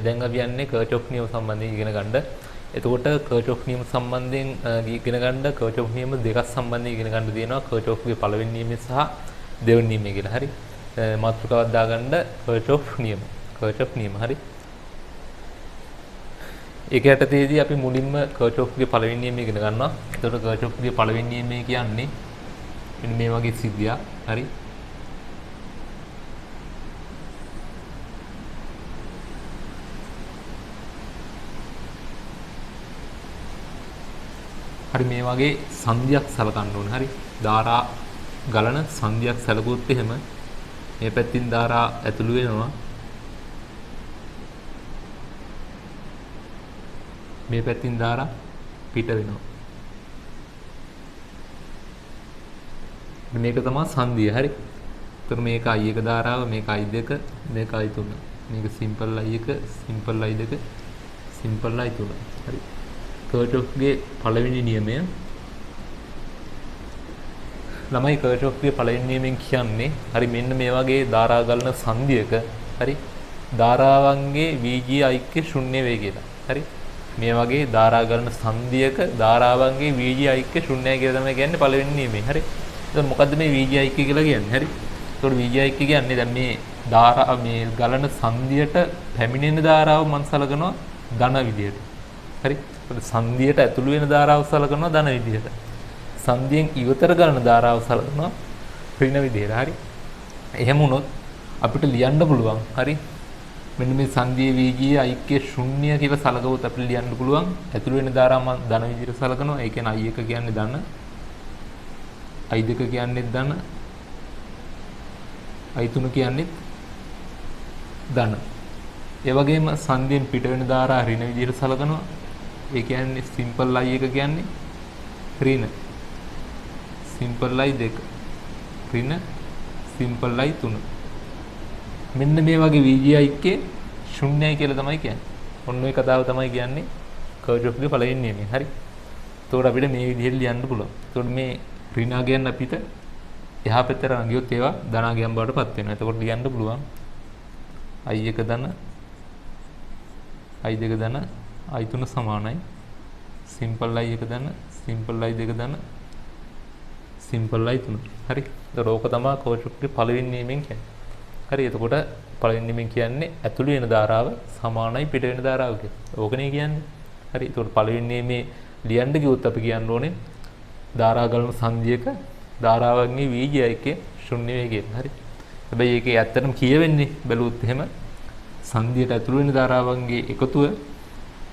දැන් අපි යන්නේ කර්චොෆ් නියම සම්බන්ධයෙන් ඉගෙන ගන්න. එතකොට කර්චොෆ් නියම සම්බන්ධයෙන් ඉගෙන ගන්න කර්චොෆ් නියම දෙකක් සම්බන්ධයෙන් ඉගෙන ගන්න තියෙනවා. කර්චොෆ්ගේ පළවෙනි නියමය සහ දෙවෙනි නියමය කියලා. හරි. මාතෘකාවක් දාගන්න කර්චොෆ් නියම. කර්චොෆ් නියම. හරි. ඒක යටතේදී අපි මුලින්ම කර්චොෆ්ගේ පළවෙනි නියමය ඉගෙන ගන්නවා. එතකොට කර්චොෆ්ගේ පළවෙනි නියමය කියන්නේ මෙන්න මේ වගේ සිද්ධියක්. හරි. හරි මේ වගේ සංධියක් සලකන්න ඕනේ. හරි. ධාරා ගලන සංධියක් සැලකුවොත් එහෙම මේ පැත්තින් ධාරා ඇතුළු වෙනවා. මේ පැත්තින් ධාරා පිට වෙනවා. මේක තමයි සංධිය. හරි. ඒතර මේක I1 ධාරාව, මේක I2, මේක I3. මේක simple I1, simple I2, simple I3. හරි. කර්චොෆ්ගේ පළවෙනි නියමය ළමයි කර්චොෆ්ගේ පළවෙනි නියමයෙන් කියන්නේ හරි මෙන්න මේ වගේ ධාරා ගලන සංධියක හරි ධාරාවන්ගේ VG ඓක්‍ය ශුන්‍ය වේ කියලා. හරි. මේ වගේ ධාරා ගලන සංධියක ධාරාවන්ගේ VG ඓක්‍ය ශුන්‍යයි කියලා තමයි කියන්නේ පළවෙනි නියමය. හරි. එතකොට මොකද්ද මේ VG ඓක්‍ය කියලා කියන්නේ? හරි. එතකොට VG ඓක්‍ය කියන්නේ දැන් මේ ධාරා මේ ගලන සංධියට පැමිණෙන ධාරාව මම සලකනවා ධන විදියට. හරි. සංධියට ඇතුළු වෙන ධාරාව සලකනවා ධන විදියට. සංධියෙන් ඉවතර ගලන ධාරාව සලකනවා ඍණ විදියට. හරි. එහෙම වුණොත් අපිට ලියන්න පුළුවන්. හරි. මෙන්න මේ සංධියේ වේගීය ඓක්‍ය ශුන්‍ය කියලා සලකුවොත් අපිට ලියන්න පුළුවන්. ඇතුළු වෙන ධාරාව මම ධන විදියට සලකනවා. ඒ කියන්නේ I1 කියන්නේ ධන, I2 කියන්නේ ධන, I3 කියන්නේ ධන. ඒ වගේම සංධියෙන් පිට වෙන ධාරා ඍණ විදියට සලකනවා. ඒ කියන්නේ සිම්පල් I1 කියන්නේ ඍණ, සිම්පල් I2 ඍණ, සිම්පල් I3. මෙන්න මේ වගේ VG ඓක්‍ය ශුන්‍යයි කියලා තමයි කියන්නේ. ඔන්න ඔය කතාව තමයි කියන්නේ කර්චොෆ්ගේ පළවෙනි නියමය. හරි. එතකොට අපිට මේ විදිහට ලියන්න පුළුවන්. එතකොට මේ ඍණාගයන් අපිට එහා පැත්තට ගියොත් ඒවා ධනාගයන් බවට පත් වෙනවා. එතකොට ලියන්න පුළුවන් I1 ධන, I2 ධන, I3 සමානයි සිම්පල් I1 ධන, සිම්පල් I2 ධන, සිම්පල් I3. හරි. එතකොට ඕක තමයි කර්චොෆ්ගේ පළවෙනි නියමයෙන් කියන්නේ. හරි. එතකොට පළවෙනි නියමයෙන් කියන්නේ ඇතුළු වෙන ධාරාව සමානයි පිට වෙන ධාරාව කියලා. ඕකනේ කියන්නේ. හරි. එතකොට පළවෙනි නියමේ ලියන්න ගියොත් අපි කියන්න ඕනේ ධාරා ගලන සංධියක ධාරාවන්ගේ VG ඓක්‍ය ශුන්‍ය වේ කියලා. හරි. හැබැයි ඒකේ ඇත්තටම කියවෙන්නේ බැලුවොත් එහෙම සංධියට ඇතුළු වෙන ධාරාවන්ගේ එකතුව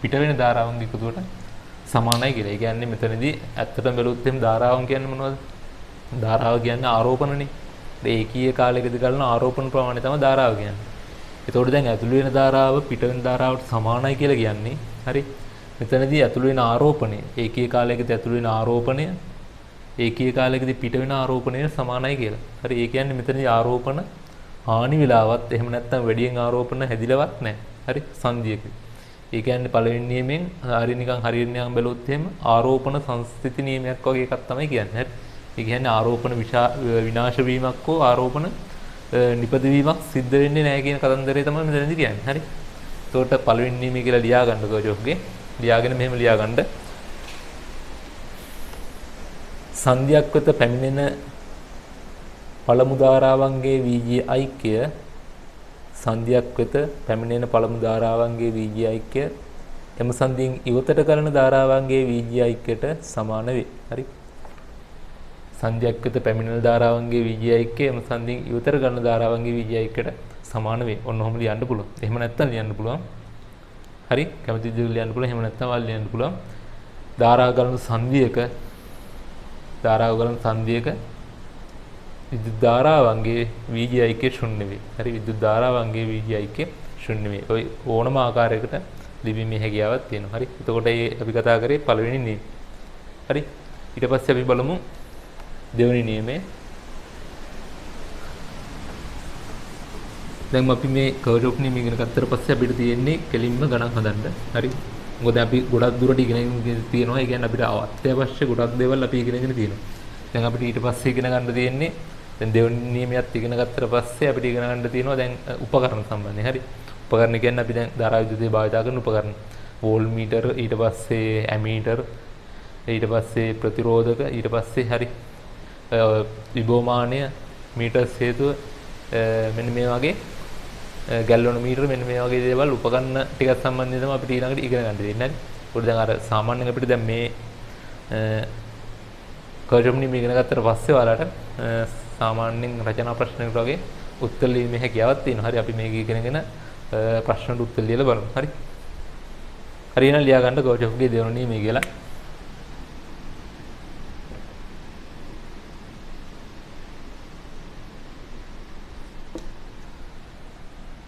පිට වෙන ධාරාවන්ගේ එකතුවට සමානයි කියලා. ඒ කියන්නේ මෙතනදී ඇත්තටම බැලුවොත් එහෙම ධාරාවන් කියන්නේ මොනවද? ධාරාව කියන්නේ ආරෝපණනේ. ඒකීය කාලයකදී ගලන ආරෝපණ ප්‍රමාණය තමයි ධාරාව කියන්නේ. ඒතකොට දැන් ඇතුළු වෙන ධාරාව පිට වෙන ධාරාවට සමානයි කියලා කියන්නේ. හරි. මෙතනදී ඇතුළු වෙන ආරෝපණය ඒකීය කාලයකදී ඇතුළු වෙන ආරෝපණය ඒකීය කාලයකදී පිට වෙන ආරෝපණයට සමානයි කියලා. හරි. ඒ කියන්නේ මෙතනදී ආරෝපණ හානි වෙලාවත් එහෙම නැත්නම් වැඩියෙන් ආරෝපණ හැදිලවත් නැහැ. හරි. සංධියක. ඒ කියන්නේ පළවෙනි නියමයෙන් හරි නිකන් හරියට නිකන් බැලුවොත් එහෙම ආරෝපණ සංස්ථිති නියමයක් වගේ එකක් තමයි කියන්නේ. හරි. ඒ කියන්නේ ආරෝපණ විනාශ වීමක් හෝ ආරෝපණ නිපදවීමක් සිද්ධ වෙන්නේ නැහැ කියන කතන්දරය තමයි මෙතනදී කියන්නේ. හරි. එතකොට පළවෙනි නියමය කියලා ලියා ගන්න කර්චොෆ්ගේ. ලියාගෙන මෙහෙම ලියා ගන්න. සංධියක් වෙත පැමිණෙන පළමු ධාරාවන්ගේ VG ඓක්‍ය සංධියක් වෙත පැමිණෙන පළමු ධාරාවන්ගේ VG ඓක්‍ය එම සංධියෙන් ඉවතට කරන ධාරාවන්ගේ VG ඓක්‍යයට සමාන වේ. හරි. සංධියක් වෙත පැමිණෙන ධාරාවන්ගේ VG ඓක්‍ය එම සංධියෙන් ඉවතට කරන ධාරාවන්ගේ VG ඓක්‍යයට සමාන වේ. ඔන්න ඔහොම ලියන්න පුළුවන්. එහෙම නැත්නම් ලියන්න පුළුවන්. හරි. කැමති දේ ලියන්න පුළුවන්. එහෙම නැත්නම් වල් ලියන්න පුළුවන්. ධාරා ගලන සංධියක විද්‍යුත් ධාරාවන්ගේ VG ඓක්‍ය ශුන්‍ය වේ. හරි. විද්‍යුත් ධාරාවන්ගේ VG ඓක්‍ය ශුන්‍ය වේ. ඔය ඕනම ආකාරයකට ලිවීමේ හැකියාවක් තියෙනවා. හරි. එතකොට මේ අපි කතා කරේ පළවෙනි නියමය. හරි. ඊට පස්සේ අපි බලමු දෙවෙනි නියමය. දැන් අපි මේ කර්චොෆ් නියමය ඉගෙන ගත්තට පස්සේ අපිට තියෙන්නේ කෙලින්ම ගණන් හදන්න. හරි. මොකද අපි ගොඩක් දුරට ඉගෙනගෙන තියෙනවා. ඒ කියන්නේ අපිට අත්‍යවශ්‍ය ගොඩක් දේවල් අපි ඉගෙනගෙන තියෙනවා. දැන් අපිට ඊට පස්සේ ඉගෙන ගන්න තියෙන්නේ දැන් දෙවෙනි නියමයක් ඉගෙන ගත්තට පස්සේ අපිට ඉගෙන ගන්න තියෙනවා දැන් උපකරණ සම්බන්ධයෙන්. හරි. උපකරණ කියන්නේ අපි දැන් ධාරා විද්‍යුතය භාවිත කරන උපකරණ. වෝල්ට්මීටර්, ඊට පස්සේ ඇමීටර්, ඊට පස්සේ ප්‍රතිරෝධක, ඊට පස්සේ හරි විභවමානය, මීටර් හේතුව, මෙන්න මේ වගේ ගැල්වනෝමීටර්, මෙන්න මේ වගේ දේවල් උපකරණ ටිකක් සම්බන්ධයෙන් තමයි අපිට ඊළඟට ඉගෙන ගන්න දෙන්නේ. හරි. දැන් අර සාමාන්‍යයෙන් අපිට දැන් මේ කර්ජම්නි මේ ඉගෙන ගත්තට පස්සේ ඔයාලට සාමාන්‍යයෙන් රචනා ප්‍රශ්නයකට වගේ උත්තර ලියීමේ හැකියාවක් තියෙනවා. හරි. අපි මේක ඉගෙනගෙන ප්‍රශ්නට උත්තර ලියලා බලමු. හරි. හරි එහෙනම් ලියා ගන්න කර්ජොෆ්ගේ දෙවන නියමය කියලා.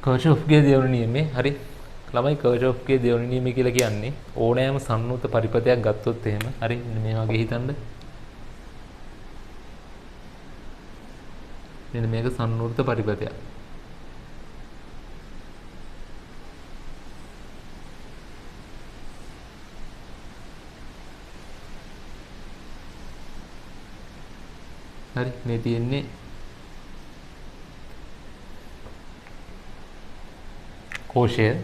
කර්ජොෆ්ගේ දෙවන නියමය. හරි. ළමයි කර්ජොෆ්ගේ දෙවන නියමය කියලා කියන්නේ ඕනෑම සම්නුත පරිපථයක් ගත්තොත් එහෙම හරි මේ වගේ හිතන්න. මෙන්න මේක සම්නුත පරිපථයක්. හරි මේ තියෙන්නේ කෝෂය.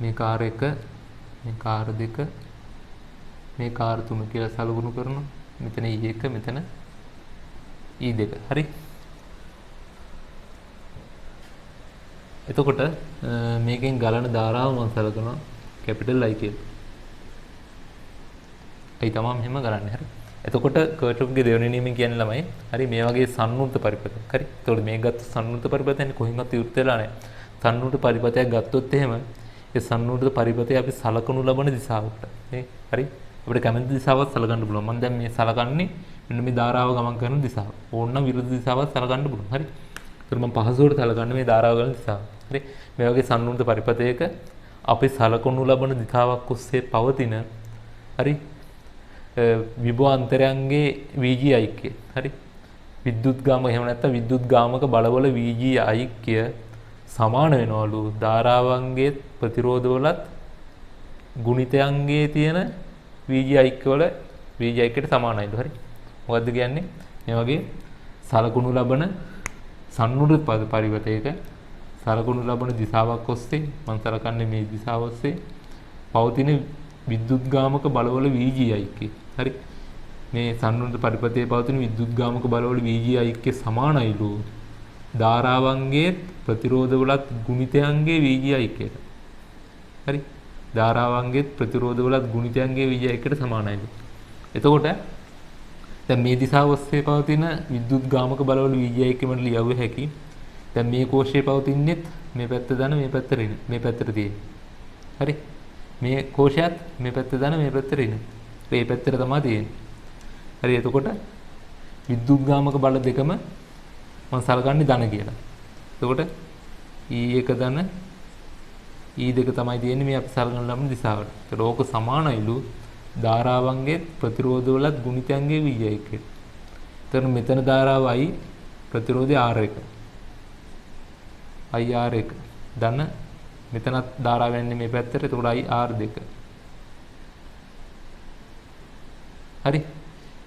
මේ කාර් එක, මේ කාර් දෙක, මේ කාර් තුන කියලා සලකුණු කරනවා. මෙතන E1, මෙතන E2. හරි. එතකොට මේකෙන් ගලන ධාරාව මම සලකනවා කැපිටල් I කියලා. ඒ තමයි මෙහෙම ගලන්නේ. හරි. එතකොට කර්ටොෆ්ගේ දෙවෙනි නියමය කියන්නේ ළමයි. හරි මේ වගේ සම්නුත පරිපථයක්. හරි. එතකොට මේක ගත්ත සම්නුත පරිපථයනේ කොහෙන්වත් විවෘත වෙලා නැහැ. සම්නුත පරිපථයක් ගත්තොත් එහෙම ඒ සම්නුත පරිපථය අපි සලකනු ලබන දිශාවට. හරි. අපිට කැමති දිශාවක් සලකන්න පුළුවන්. මම දැන් මේ සලකන්නේ මෙන්න මේ ධාරාව ගමන් කරන දිශාව. ඕන්න විරුද්ධ දිශාවක් සලකන්න පුළුවන්. හරි. ඒතර මම පහසුවට සලකන්නේ මේ ධාරාව ගමන දිශාව. හරි. මේ වගේ සම්නුත පරිපථයක අපි සලකනු ලබන දිශාවක් ඔස්සේ පවතින හරි විභව අන්තරයන්ගේ VG ඓක්‍ය. හරි. විද්‍යුත් ගාමක එහෙම නැත්නම් විද්‍යුත් ගාමක බලවල VG ඓක්‍ය සමාන වෙනවලු ධාරාවන්ගේ ප්‍රතිරෝධවලත් ගුණිතයන්ගේ තියෙන VG ඓක්‍ය වල VG ඓක්‍යයට සමානයිලු. හරි. මොකද්ද කියන්නේ? මේ වගේ සලකුණු ලබන සම්නුත පරිවර්තයක සලකුණු ලබන දිශාවක් ඔස්සේ මම සලකන්නේ මේ දිශාව ඔස්සේ පවතින විද්‍යුත් ගාමක බලවල VG ඓක්‍ය. හරි. මේ සම්නුත පරිපථයේ පවතින විද්‍යුත් ගාමක බලවල VG ඓක්‍ය සමානයිලු ධාරාවන්ගේ ප්‍රතිරෝධවලත් ගුණිතයන්ගේ VG ඓක්‍යයට. හරි. ධාරාවන්ගේ ප්‍රතිරෝධවලත් ගුණිතයන්ගේ VG ඓක්‍යයට සමානයිලු. එතකොට දැන් මේ දිශාව ඔස්සේ පවතින විද්‍යුත් ගාමක බලවල VG ඓක්‍ය මත ලියවුව හැකි. දැන් මේ කෝෂයේ පවතින්නේත් මේ පැත්ත දන මේ පැත්ත ඍණ. මේ පැත්තට තියෙන්නේ. හරි. මේ කෝෂයත් මේ පැත්ත දන මේ පැත්ත ඍණ. මේ පැත්තට තමයි තියෙන්නේ. හරි. එතකොට විද්‍යුත් ගාමක බල දෙකම මම සලකන්නේ ධන කියලා. එතකොට E1 ධන E2 තමයි තියෙන්නේ මේ අපි සලකන ලබන දිශාවට. ඒතකොට ඕක සමානයිලු ධාරාවන්ගේ ප්‍රතිරෝධවලත් ගුණිතයන්ගේ VG ඓක්‍යයට. එතන මෙතන ධාරාව I ප්‍රතිරෝධය R1. IR1 ධන මෙතනත් ධාරාව යන්නේ මේ පැත්තට. එතකොට IR2. හරි.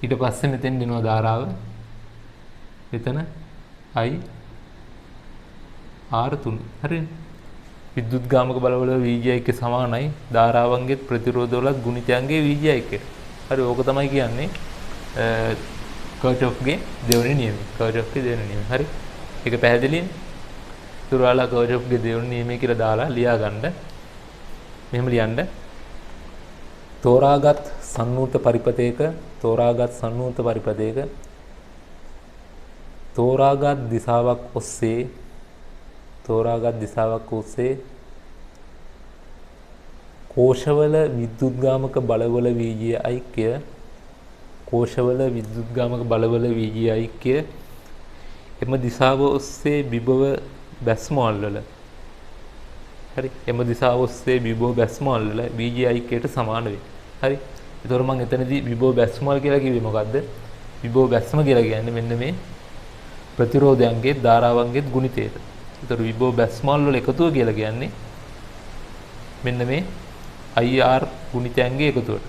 ඊට පස්සේ මෙතෙන් දෙනවා ධාරාව. මෙතන IR3. හරි. විද්‍යුත් ගාමක බලවල VG ඓක්‍ය සමානයි ධාරාවන්ගේ ප්‍රතිරෝධවලත් ගුණිතයන්ගේ VG ඓක්‍යයට. හරි. ඕක තමයි කියන්නේ කර්චොෆ්ගේ දෙවෙනි නියමය. කර්චොෆ්ගේ දෙවෙනි නියමය. හරි. ඒක පැහැදිලිනේ? තුරාලා කර්චොෆ්ගේ දෙවෙනි නියමය කියලා දාලා ලියා ගන්න. මෙහෙම ලියන්න. තෝරාගත් සම්නුත පරිපථයක තෝරාගත් දිශාවක් ඔස්සේ කෝෂවල විද්‍යුත් ගාමක බලවල VG ඓක්‍ය එම දිශාව ඔස්සේ විභව බැස්ම අල්ලල. හරි. එම දිශාව ඔස්සේ විභව බැස්ම අල්ලල VG ඓක්‍යයට සමාන වේ. හරි. ඒතකොට මම එතනදී විභව බැස්මල් කියලා කිව්වේ මොකද්ද? විභව බැස්ම කියලා කියන්නේ මෙන්න මේ ප්‍රතිරෝධයන්ගේ ධාරාවන්ගේ ගුණිතයට. ඒතර විභව බැස්මල් වල එකතුව කියලා කියන්නේ මෙන්න මේ IR ගුණිතයන්ගේ එකතුවට.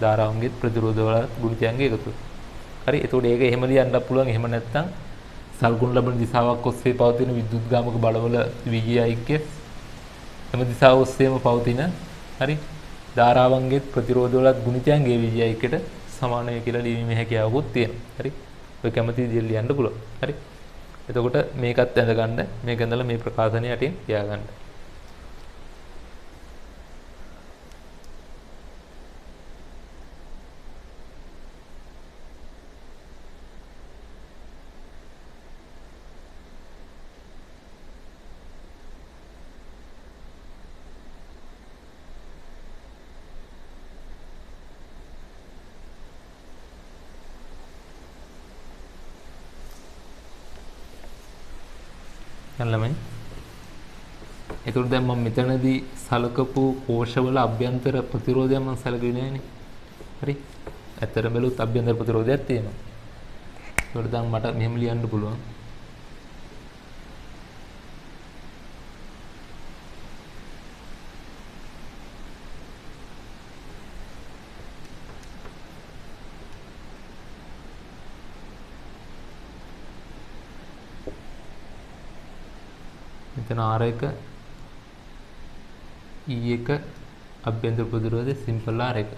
ධාරාවන්ගේ ප්‍රතිරෝධ වල ගුණිතයන්ගේ එකතුව. හරි. එතකොට ඒක එහෙම ලියන්නත් පුළුවන්. එහෙම නැත්නම් සල්ගුණ ලබන දිශාවක් ඔස්සේ පවතින විද්‍යුත්ගාමක බලවල VIගේ හැම දිශාව ඔස්සේම පවතින හරි ධාරාවන්ගේ ප්‍රතිරෝධ වල ගුණිතයන්ගේ VIකට සමාන වේ කියලා ලියීමේ හැකියාවකුත් තියෙනවා. හරි. ඔය කැමති විදිහට ලියන්න පුළුවන්. හරි. එතකොට මේකත් ඇඳගන්න මේක ඇඳලා මේ ප්‍රකාශනය යටින් තියාගන්න. ළමයි ඒකට දැන් මම මෙතනදී සලකපු කෝෂවල අභ්‍යන්තර ප්‍රතිරෝධය මම සලකුවේ නෑනේ. හරි. ඇත්තට බැලුවොත් අභ්‍යන්තර ප්‍රතිරෝධයක් තියෙනවා. ඒකට දැන් මට මෙහෙම ලියන්න පුළුවන්. මෙතන R1 E1 අභ්‍යන්තර ප්‍රතිරෝධය සිම්පල් R1.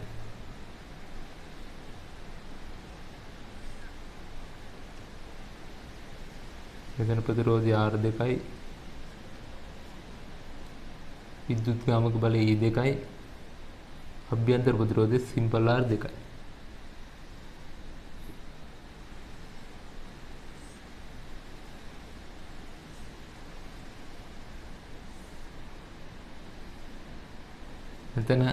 මෙතන ප්‍රතිරෝධය R2යි විද්‍යුත්ගාමක බලය E2යි අභ්‍යන්තර ප්‍රතිරෝධය සිම්පල් R2යි. මෙතන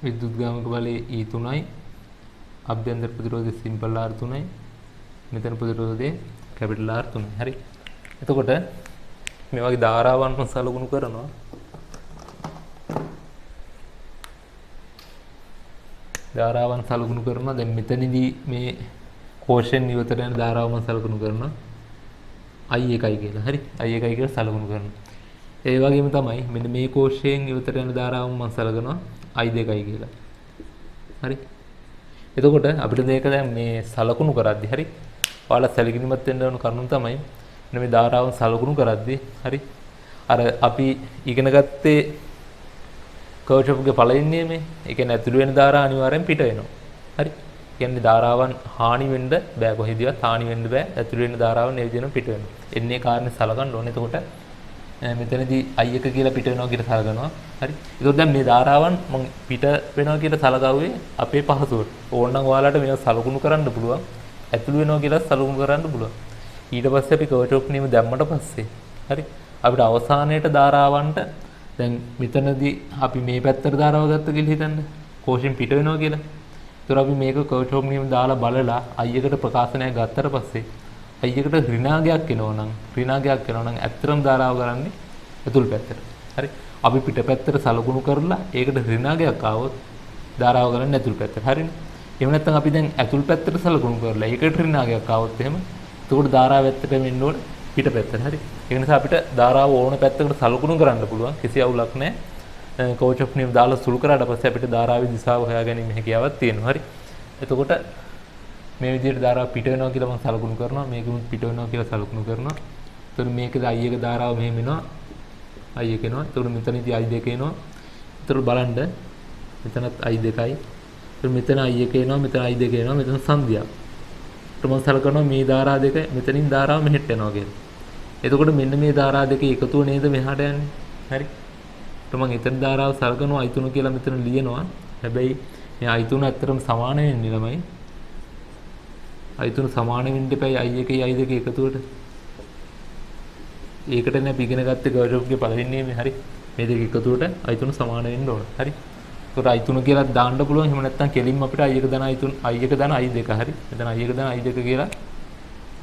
විද්‍යුත්ගාමක බලය E3යි අභ්‍යන්තර ප්‍රතිරෝධය සිම්පල් R3යි මෙතන ප්‍රතිරෝධය කැපිටල් R3යි. හරි. එතකොට මේ වගේ ධාරාවන් සලකුණු කරනවා. ධාරාවන් සලකුණු කරනවා. දැන් මෙතනදී මේ කෝෂයෙන් ඉවතට යන ධාරාවන් සලකුණු කරනවා I1යි කියලා. හරි. I1යි කියලා සලකුණු කරනවා. ඒ වගේම තමයි මෙන්න මේ කෝෂයෙන් ඉවතට යන ධාරාව මම සලකනවා I2යි කියලා. හරි. එතකොට අපිට මේක දැන් මේ සලකුණු කරද්දි හරි. ඔයාලා සැලකිලිමත් වෙන්න ඕන කරුණු තමයි මෙන්න මේ ධාරාවන් සලකුණු කරද්දි හරි. අර අපි ඉගෙන ගත්තේ කර්චොෆ්ගේ පළවෙනි නියමය. ඒ කියන්නේ ඇතුළු වෙන ධාරා අනිවාර්යෙන් පිට වෙනවා. හරි. කියන්නේ ධාරාවන් හානි වෙන්න බෑ කොහෙදවත් හානි වෙන්න බෑ. ඇතුළු වෙන ධාරාවන් ඒ විදිහටම පිට වෙනවා. එන්නේ කාරණේ සලකන්න ඕනේ. එතකොට මෙතනදී I1 කියලා පිට වෙනවා කියලා සලකනවා. හරි. ඒකෝ දැන් මේ ධාරාවන් මම පිට වෙනවා කියලා සලකවුවේ අපේ පහසුවට. ඕනනම් ඔයාලට මේක සලකුණු කරන්න පුළුවන්. ඇතුළු වෙනවා කියලා සලකුණු කරන්න පුළුවන්. ඊට පස්සේ අපි කර්චොෆ් නියම දැම්මට පස්සේ හරි අපිට අවසානයේට ධාරාවන්ට දැන් මෙතනදී අපි මේ පැත්තට ධාරාව ගත්ත කියලා හිතන්න. කෝෂෙන් පිට වෙනවා කියලා. ඒතර අපි මේක කර්චොෆ් නියම දාලා බලලා I1කට ප්‍රකාශනයක් ගත්තට පස්සේ I1කට ඍණාගයක් එනවා නම් ඇත්තටම ධාරාව කරන්නේ ඇතුල් පැත්තට. හරි. අපි පිට පැත්තට සලකුණු කරලා ඒකට ඍණාගයක් ආවොත් ධාරාව කරන්නේ ඇතුල් පැත්තට. හරිනේ. එහෙම නැත්නම් අපි දැන් ඇතුල් පැත්තට සලකුණු කරලා ඒකට ඍණාගයක් ආවොත් එහෙම එතකොට ධාරාව ඇත්තට වෙන්න ඕන පිට පැත්තට. හරි. ඒ නිසා අපිට ධාරාව ඕන පැත්තකට සලකුණු කරන්න පුළුවන්. කිසි අවුලක් නැහැ. කෝචොෆ් නියම දාලා සුළු කරාට පස්සේ අපිට ධාරාවේ දිශාව හොයාගැනීමේ හැකියාවක් තියෙනවා. හරි. එතකොට මේ විදිහට ධාරාව පිට වෙනවා කියලා මම සලකුණු කරනවා. මේකෙමුත් පිට වෙනවා කියලා සලකුණු කරනවා. එතකොට මේකද I1 ධාරාව මෙහෙම එනවා. I1 එනවා. එතකොට මෙතනදී I2 එනවා. එතකොට බලන්න මෙතනත් I2යි. එතකොට මෙතන I1 එනවා. මෙතන I2 එනවා. මෙතන සංධියක්. එතකොට මම සලකනවා මේ ධාරා දෙක මෙතනින් ධාරාව මෙහෙට යනවා කියලා. එතකොට මෙන්න මේ ධාරා දෙකේ එකතුව නේද මෙහාට යන්නේ. හරි. එතකොට මම එතන ධාරාව සලකනවා I3 කියලා මෙතන ලියනවා. හැබැයි මේ I3 ඇත්තටම සමාන වෙන්නේ ළමයි. I3 සමාන වෙන්න එපයි I1 I2 එකතුවට. ඒකටනේ අපි ඉගෙන ගත්තේ කර්චොෆ්ගේ පළවෙනි නියමය. හරි. මේ දෙක එකතුවට I3 සමාන වෙන්න ඕන. හරි. ඒකට I3 කියලා දාන්න පුළුවන්. එහෙම නැත්නම් කෙලින්ම අපිට I1 ධන I3 I1 ධන I2 හරි. මෙතන I1 ධන I2 කියලා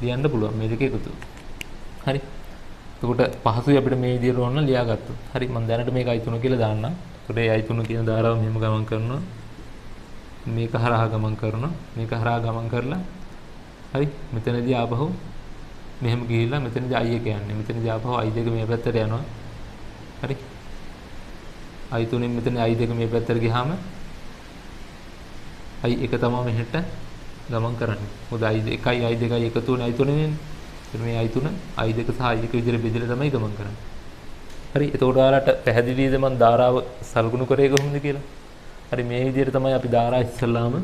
ලියන්න පුළුවන් මේ දෙක එකතුව. හරි. එතකොට පහසුයි අපිට මේ විදිහට ඕන ලියාගත්තොත්. හරි. මම දැනට මේක I3 කියලා දාන්නම්. එතකොට ඒ I3 කියන ධාරාව මෙහෙම ගමන් කරනවා. මේක හරහා ගමන් කරනවා. මේක හරහා ගමන් කරලා හරි මෙතනදී ආපහු මෙහෙම ගිහිල්ලා මෙතනදී i එක යන්නේ. මෙතනදී ආපහු i දෙක මේ පැත්තට යනවා. හරි i තුනෙන් මෙතන i දෙක මේ පැත්තට ගියාම i එක තමයි මෙහෙට ගමන් කරන්නේ. මොකද i දෙකයි i දෙකයි එකතු වෙන i තුනේ වෙන්නේ. එතන මේ i තුන i දෙක සහ i එක විදිහට බෙදලා තමයි ගමන් කරන්නේ. හරි එතකොට ඔයාලට පැහැදිලිද මම ධාරාව සලකුණු කරේ කොහොමද කියලා? හරි මේ විදිහට තමයි අපි ධාරා ඉස්සල්ලාම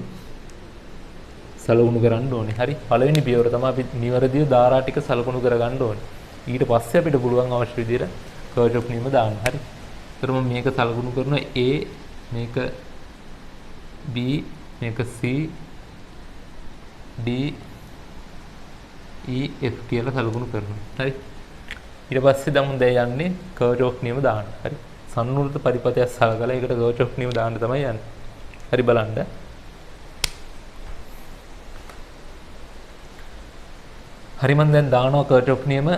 සලකුණු කරන්න ඕනේ. හරි පළවෙනි පියවර තමයි අපි නිවැරදිව ධාරා ටික සලකුණු කරගන්න ඕනේ. ඊට පස්සේ අපිට පුළුවන් අවශ්‍ය විදිහට කර්චොෆ් නියම දාන්න. හරි. ඒතර මම මේක සලකුණු කරනවා A මේක B මේක C D E F කියලා සලකුණු කරනවා. හරි. ඊට පස්සේ දැන් යන්නේ කර්චොෆ් නියම දාන්න. හරි. සම්නුලිත පරිපථයක් සලකලා ඒකට කර්චොෆ් නියම දාන්න තමයි යන්නේ. හරි බලන්න. හරි මම දැන් දානවා කර්චොෆ් නියම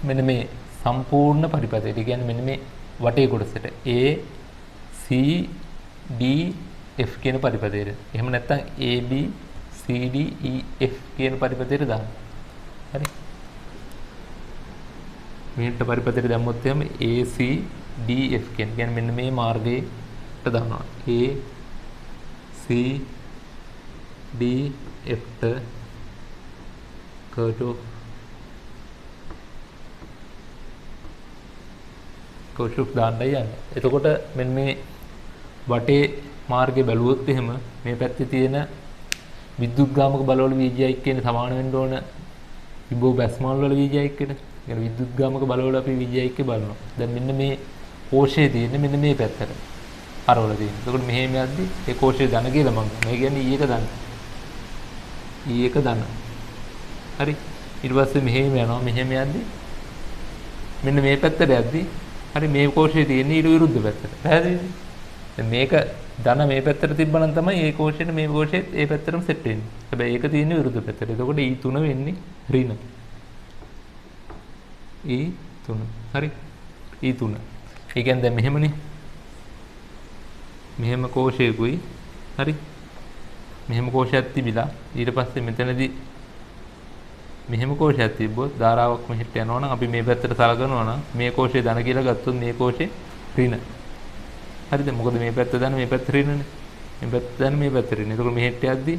මෙන්න මේ සම්පූර්ණ පරිපථයට. ඒ කියන්නේ මෙන්න මේ වටේ කොටසට A C D F කියන පරිපථයට. එහෙම නැත්නම් A B C D E F කියන පරිපථයට දාන්න. හරි. මේකට පරිපථයට දැම්මොත් එහෙම A C D F කියන්නේ මෙන්න මේ මාර්ගයට දානවා. A C D F ට කර්චොෆ් දාන්නයි යන්නේ. එතකොට මෙන්න මේ වටේ මාර්ගේ බැලුවොත් එහෙම මේ පැත්තේ තියෙන විද්‍යුත්ගාමක බලවල VGI කියන්නේ සමාන වෙන්න ඕන විභව බැස්මාල් වල VGI එකට. يعني විද්‍යුත්ගාමක බලවල අපි VGI එක බලනවා. දැන් මෙන්න මේ කෝෂයේ තියෙන්නේ මෙන්න මේ පැත්තට. අරවල තියෙන්නේ. එතකොට මෙහෙම යද්දි ඒ කෝෂයේ ධන කියලා මම කියනවා. ඒ කියන්නේ E එක ධන. E එක ධන. හරි ඊට පස්සේ මෙහෙම යනවා මෙහෙම යද්දි මෙන්න මේ පැත්තට යද්දි හරි මේ කෝෂයේ තියෙන ඊට විරුද්ධ පැත්තට පැහැදිලිද දැන් මේක ධන මේ පැත්තට තිබ්බනම් තමයි ඒ කෝෂයට මේ කෝෂෙත් ඒ පැත්තටම සෙට් වෙන්නේ හැබැයි ඒක තියෙන්නේ විරුද්ධ පැත්තට එතකොට E3 වෙන්නේ ඍණ E3 හරි E3 ඒ කියන්නේ දැන් මෙහෙමනේ මෙහෙම කෝෂයකුයි හරි මෙහෙම කෝෂයක් තිබිලා ඊට පස්සේ මෙතනදී මෙහෙම කෝෂයක් තිබ්බොත් ධාරාවක් මෙහෙට යනවා නම් අපි මේ පැත්තට සලකනවා නම් මේ කෝෂය ධන කියලා ගත්තොත් මේ කෝෂේ ඍණ. හරිද? මොකද මේ පැත්ත ධන මේ පැත්ත ඍණනේ. මේ පැත්ත ධන මේ පැත්ත ඍණ. ඒකෝ මෙහෙට යද්දි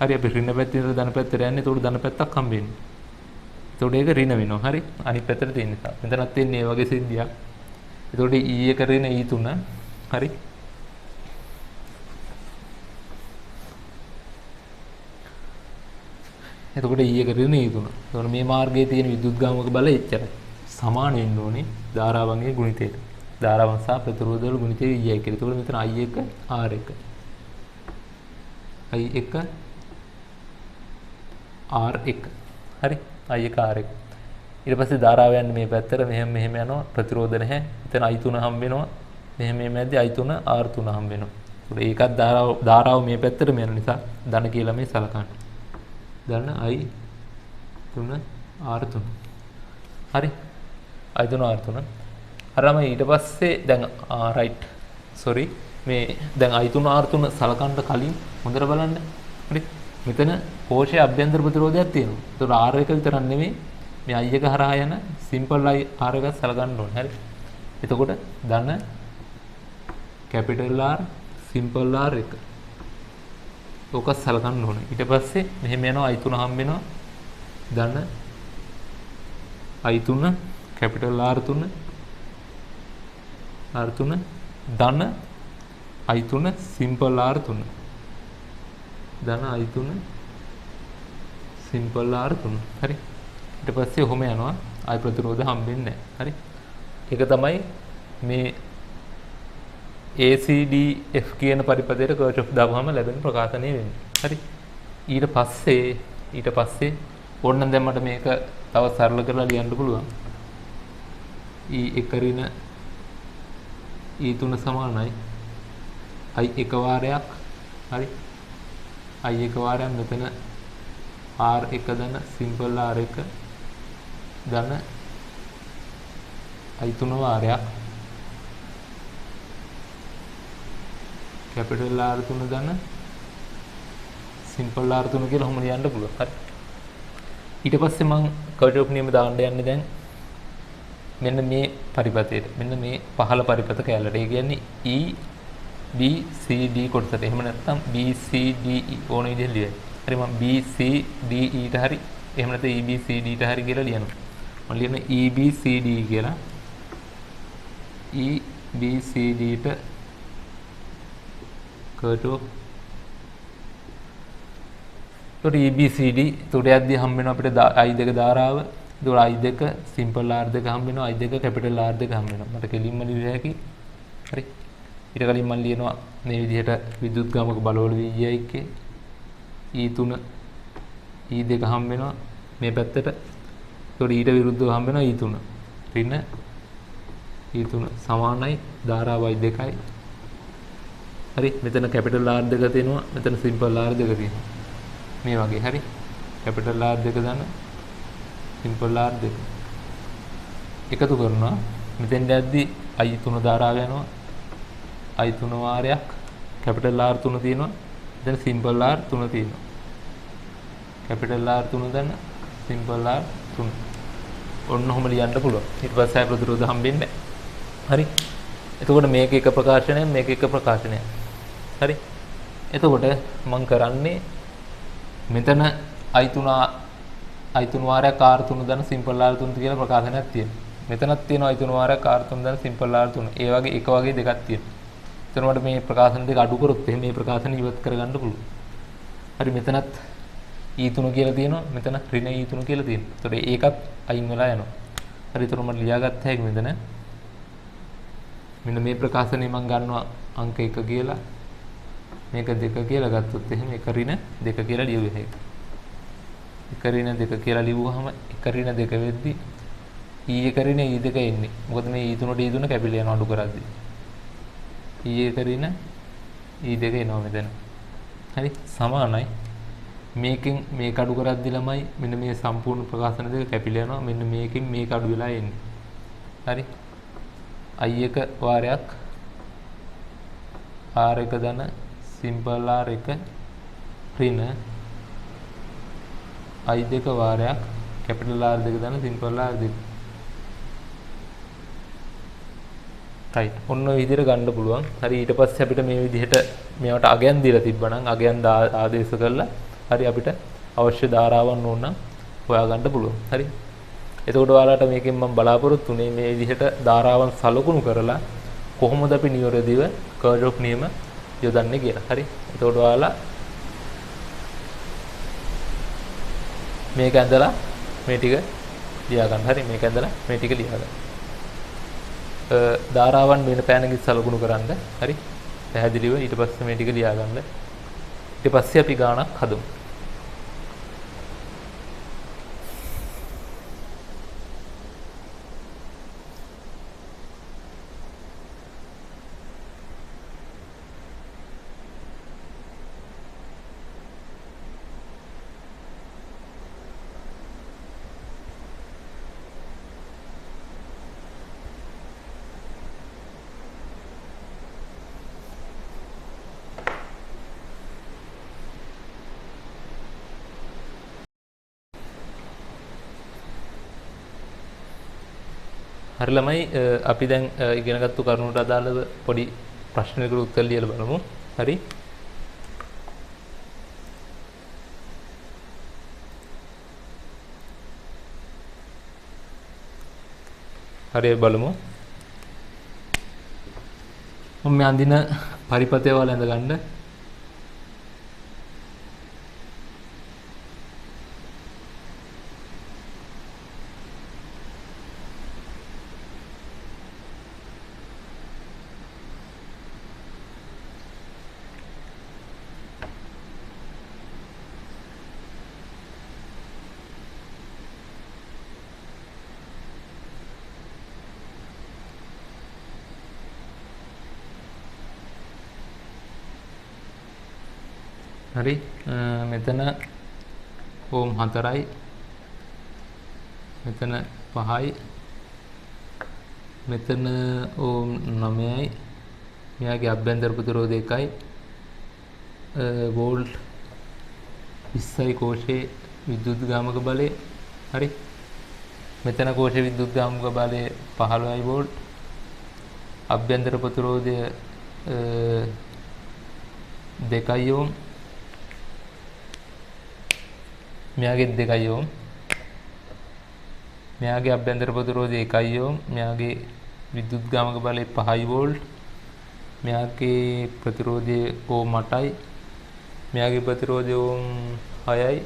හරි අපි ඍණ පැත්තේ ඉඳලා ධන පැත්තට යන්නේ. ඒතකොට ධන පැත්තක් හම්බෙන්නේ. ඒතකොට ඒක ඍණ වෙනවා. හරි? අනිත් පැත්තට තියෙන නිසා. මෙතනත් තියෙන්නේ මේ වගේ සිද්ධියක්. ඒතකොට E1 ඍණ E3 හරි? එතකොට E එක ඍණ E3. එතකොට මේ මාර්ගයේ තියෙන විද්‍යුත්ගාමක බලය එච්චරයි. සමාන වෙන්න ඕනේ ධාරාවන්ගේ ගුණිතයට. ධාරාවන් සහ ප්‍රතිරෝධ වල ගුණිතය E1 කියලා. එතකොට මෙතන I1 R1. I1 R1. හරි? I1 R1. ඊට පස්සේ ධාරාව යන්නේ මේ පැත්තට මෙහෙම යනවා ප්‍රතිරෝධ නැහැ. එතන I3 හම්බ වෙනවා. මෙහෙම යද්දී I3 R3 හම්බ වෙනවා. ඒකට ඒකත් ධාරාව මේ පැත්තට යන නිසා ධන කියලා මේ සලකන්නේ. ධන I3 R3 හරි I3 R3 හරම ඊට පස්සේ දැන් right sorry මේ දැන් I3 R3 සලකන්න කලින් හොඳට බලන්න හරි මෙතන කෝෂයේ අභ්‍යන්තර ප්‍රතිරෝධයක් තියෙනවා. ඒතකොට R1 විතරක් නෙමෙයි මේ I1 හරහා යන simple R1 සලකන්න ඕනේ. හරි. එතකොට ධන capital R simple R1 ඕක සලකන්න ඕනේ. ඊට පස්සේ මෙහෙම යනවා I3 හම්බ වෙනවා. ධන I3 capital R3 ධන I3 simple R3 ධන I3 simple R3 හරි. ඊට පස්සේ ඔහොම යනවා. ආයි ප්‍රතිරෝධ හම්බෙන්නේ නැහැ. හරි. ඒක තමයි මේ ACDF කියන පරිපථයට කර්චොෆ් දාපුවාම ලැබෙන ප්‍රකාශනය වෙන්නේ. හරි. ඊට පස්සේ ඕනනම් දැන් මට මේක තව සරල කරලා ලියන්න පුළුවන්. E1 ඍණ E3 සමානයි I1 වාරයක්. හරි. I1 වාරයක් මෙතන R1 ධන simple R1 ධන I3 වාරයක් capital R3 ධන simple R3 කියලා ඔහොම ලියන්න පුළුවන්. හරි. ඊට පස්සේ මම කර්චොෆ් නියම දාන්න යන්නේ දැන් මෙන්න මේ පරිපතේට. මෙන්න මේ පහළ පරිපත කැලලට. ඒ කියන්නේ E B C D කොටසට. එහෙම නැත්නම් B C D E ඕන විදිහට ලියයි. හරි මම B C D E ට හරි එහෙම නැත්නම් E B C D ට හරි කියලා ලියනවා. මම ලියන E B C D කියලා. E B C D ට කර්චොෆ් तो EBCD तो යද්දී හම්බ වෙනවා අපිට I2 ධාරාව. ඒතකොට I2 සිම්පල් R2 හම්බ වෙනවා. I2 කැපිටල් R2 හම්බ වෙනවා. මට කෙලින්ම ලියන්න හැකි. හරි. ඊට කලින් මම ලියනවා මේ විදිහට විද්‍යුත් ගාමක බලවල VI එකේ E3 E2 හම්බ වෙනවා මේ පැත්තට. ඒතකොට ඊට විරුද්ධව හම්බ වෙනවා E3. ඍණ E3 සමානයි ධාරාවයි 2යි. හරි. මෙතන කැපිටල් R2 තියෙනවා. මෙතන සිම්පල් R2 තියෙනවා. මේ වගේ හරි කැපිටල් R2 දාන සිම්පල් R2 එකතු කරනවා මෙතෙන් දැද්දි I3 ධාරාව යනවා I3 වාරයක් කැපිටල් R3 තියෙනවා දැන් සිම්පල් R3 තියෙනවා කැපිටල් R3 දාන සිම්පල් R3 ඔන්න ඔහොම ලියන්න පුළුවන් ඊට පස්සේ ප්‍රතිරෝධ හම්බෙන්නේ හරි එතකොට මේක එක ප්‍රකාශනයක් මේක එක ප්‍රකාශනයක් හරි එතකොට මම කරන්නේ මෙතන I3 වාරයක් R3 දාන සිම්පල් R3 කියලා ප්‍රකාශනයක් තියෙනවා. මෙතනත් තියෙනවා I3 වාරයක් R3 දාන සිම්පල් R3. ඒ වගේ එක වගේ දෙකක් තියෙනවා. එතන මට මේ ප්‍රකාශන දෙක අඩු කරොත් එහෙනම් මේ ප්‍රකාශන ඉවත් කරගන්න පුළුවන්. හරි මෙතනත් E3 කියලා තියෙනවා. මෙතන ඍණ E3 කියලා තියෙනවා. ඒතකොට ඒකත් අයින් වෙලා යනවා. හරි ඒතකොට මට ලියාගත්ත හැකි මෙතන මෙන්න මේ ප්‍රකාශනේ මම ගන්නවා අංක 1 කියලා. මේක 2 කියලා ගත්තොත් එහෙනම් එක ඍණ 2 කියලා ලියුවේ හැකියි. එක ඍණ 2 කියලා ලියුවාම එක ඍණ 2 වෙද්දි E1 ඍණ E2 එන්නේ. මොකද මේ E3 ට E3 කැපිලා යනවා අඩු කරද්දි. E1 ඍණ E2 එනවා මෙතන. හරි සමානයි. මේකෙන් මේක අඩු කරද්දි ළමයි මෙන්න මේ සම්පූර්ණ ප්‍රකාශන දෙක කැපිලා යනවා. මෙන්න මේකෙන් මේක අඩු වෙලා එන්නේ. හරි. I1 වාරයක් R1 දන සිම්පල් R1 ඍණ I2 වාරයක් කැපිටල් R2 දාන සිම්පල් R2 right ඔන්න ඔය විදිහට ගන්න පුළුවන් හරි ඊට පස්සේ අපිට මේ විදිහට මේවට අගයන් දීලා තිබ්බනම් අගයන් ආදේශ කරලා හරි අපිට අවශ්‍ය ධාරාවන් ඕන නම් හොයාගන්න පුළුවන් හරි එතකොට ඔයාලට මේකෙන් මම බලාපොරොත්තු වෙන්නේ මේ විදිහට ධාරාවන් සලකුණු කරලා කොහොමද අපි නිවැරදිව කර්චොෆ් නියම යොදන්නේ කියලා හරි එතකොට ඔයාලා මේක ඇඳලා මේ ටික ලියා ගන්න. හරි මේක ඇඳලා මේ ටික ලියා ගන්න. ධාරාවන් වෙන පෑනකින් සලකුණු කරන්න. හරි. පැහැදිලිව ඊට පස්සේ මේ ටික ලියා ගන්න. ඊට පස්සේ අපි ගාණක් හදමු. හරි ළමයි අපි දැන් ඉගෙනගත්තු කරුණුට අදාළව පොඩි ප්‍රශ්නයකට උත්තර ලියලා බලමු. හරි. හරි බලමු. මම මේ අඳින පරිපතය වල ඇඳ ගන්න. හරි මෙතන ඕම් 4යි මෙතන 5යි මෙතන ඕම් 9යි මෙයාගේ අභ්‍යන්තර ප්‍රතිරෝධය 1යි වෝල්ට් 20යි කෝෂේ විදුද්ගාමක බලය. හරි. මෙතන කෝෂ විදුද්ගාමක බලය 15 වෝල්ට්. අභ්‍යන්තර ප්‍රතිරෝධය 2 ඕම්. මෙයාගේ 2 ඕම්. මෙයාගේ අභ්‍යන්තර ප්‍රතිරෝධය 1 ඕම්. මෙයාගේ විදුද්ගාමක බලය 5 වෝල්ට්. මෙයාගේ ප්‍රතිරෝධය ඕම් 8යි. මෙයාගේ ප්‍රතිරෝධය ඕම් 6යි.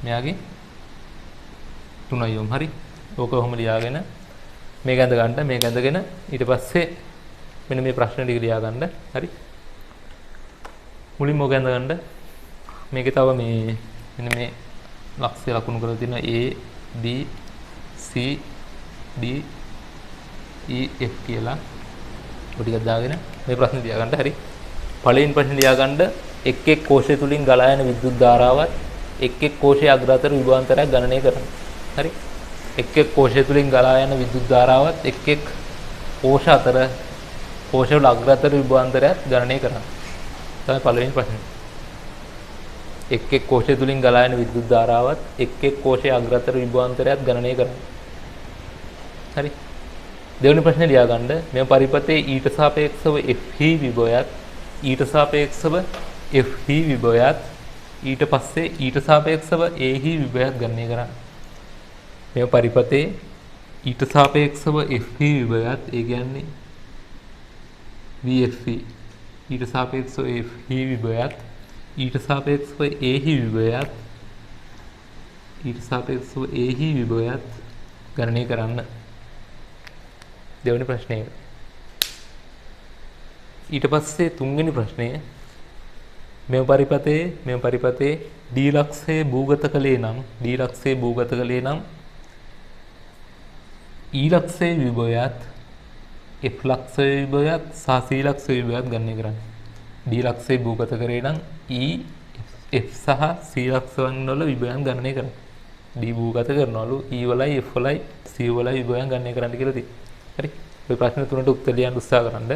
මෙයාගේ 3 ඕම්. හරි. ඕක කොහොම ලියාගෙන මේක ඇඳ ගන්න. මේක ඇඳගෙන ඊට පස්සේ මෙන්න මේ ප්‍රශ්න ටික ලියා ගන්න. හරි. මුලින්ම ඕක ඇඳ ගන්න. මේකේ තව මේ මෙන්න මේ ලක්ෂ්‍ය ලකුණු කරලා තියෙනවා A B C D E F කියලා. ඔය ටිකක් දාගෙන මේ ප්‍රශ්නේ ලියා ගන්න. හරි. පළවෙනි ප්‍රශ්නේ ලියා ගන්න එක් එක් කෝෂය තුලින් ගලා යන විද්‍යුත් ධාරාවත් එක් එක් කෝෂයේ අග්‍රතර විභවාන්තරයක් ගණනය කරන්න. හරි. එක් එක් කෝෂය තුලින් ගලා යන විද්‍යුත් ධාරාවත් එක් එක් කෝෂ අතර කෝෂවල අග්‍රතර විභවාන්තරයක් ගණනය කරන්න. තමයි පළවෙනි ප්‍රශ්නේ. එක් එක් කෝෂය තුලින් ගලා යන විද්‍යුත් ධාරාවත් එක් එක් කෝෂයේ අග්‍රතර විභවාන්තරයක් ගණනය කරන්න. හරි. දෙවෙනි ප්‍රශ්නේ ලියා ගන්න මේ පරිපථයේ ඊට සාපේක්ෂව Fhi විභවයත් ඊට සාපේක්ෂව Fhi විභවයත් ඊට පස්සේ ඊට සාපේක්ෂව Ahi විභවයත් ගණනය කරන්න. මේ පරිපථයේ ඊට සාපේක්ෂව Fhi විභවයත් ඒ කියන්නේ VFE ඊට සාපේක්ෂව Fhi විභවයත් ඊට සාපේක්ෂව Ahi විභවයත් ඊට සාපේක්ෂව Ahi විභවයත් ගණනය කරන්න. දෙවෙනි ප්‍රශ්නය. ඊට පස්සේ තුන්වෙනි ප්‍රශ්නය මෙම පරිපථයේ D ලක්ෂයේ භූගත කළේ නම් E ලක්ෂයේ විභවයත් F ලක්ෂයේ විභවයත් සහ C ලක්ෂයේ විභවයත් ගණනය කරන්න. D ලක්ෂයේ භූගත කරේ නම් E F සහ C ලක්ෂයන් වල විභවයන් ගණනය කරන්න. D භූගත කරනවලු E වලයි F වලයි C වලයි විභවයන් ගණනය කරන්න කියලා තියෙනවා. හරි. ඔය ප්‍රශ්න තුනට උත්තර ලියන්න උත්සාහ කරන්න.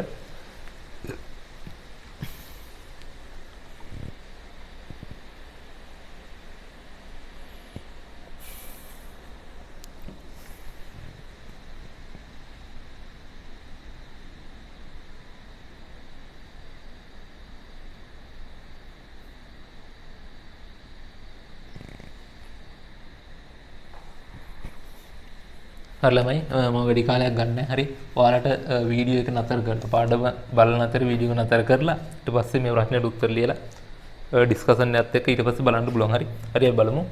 හරි ළමයි මම වැඩි කාලයක් ගන්න. හරි. ඔයාලට වීඩියෝ එක නතර කරන්න. පාඩම බලන අතර වීඩියෝ එක නතර කරලා ඊට පස්සේ මේ ප්‍රශ්නෙට උත්තර ලියලා ඩිස්කෂන් එකත් එක්ක ඊට පස්සේ බලන්න පුළුවන්. හරි. හරි අපි බලමු.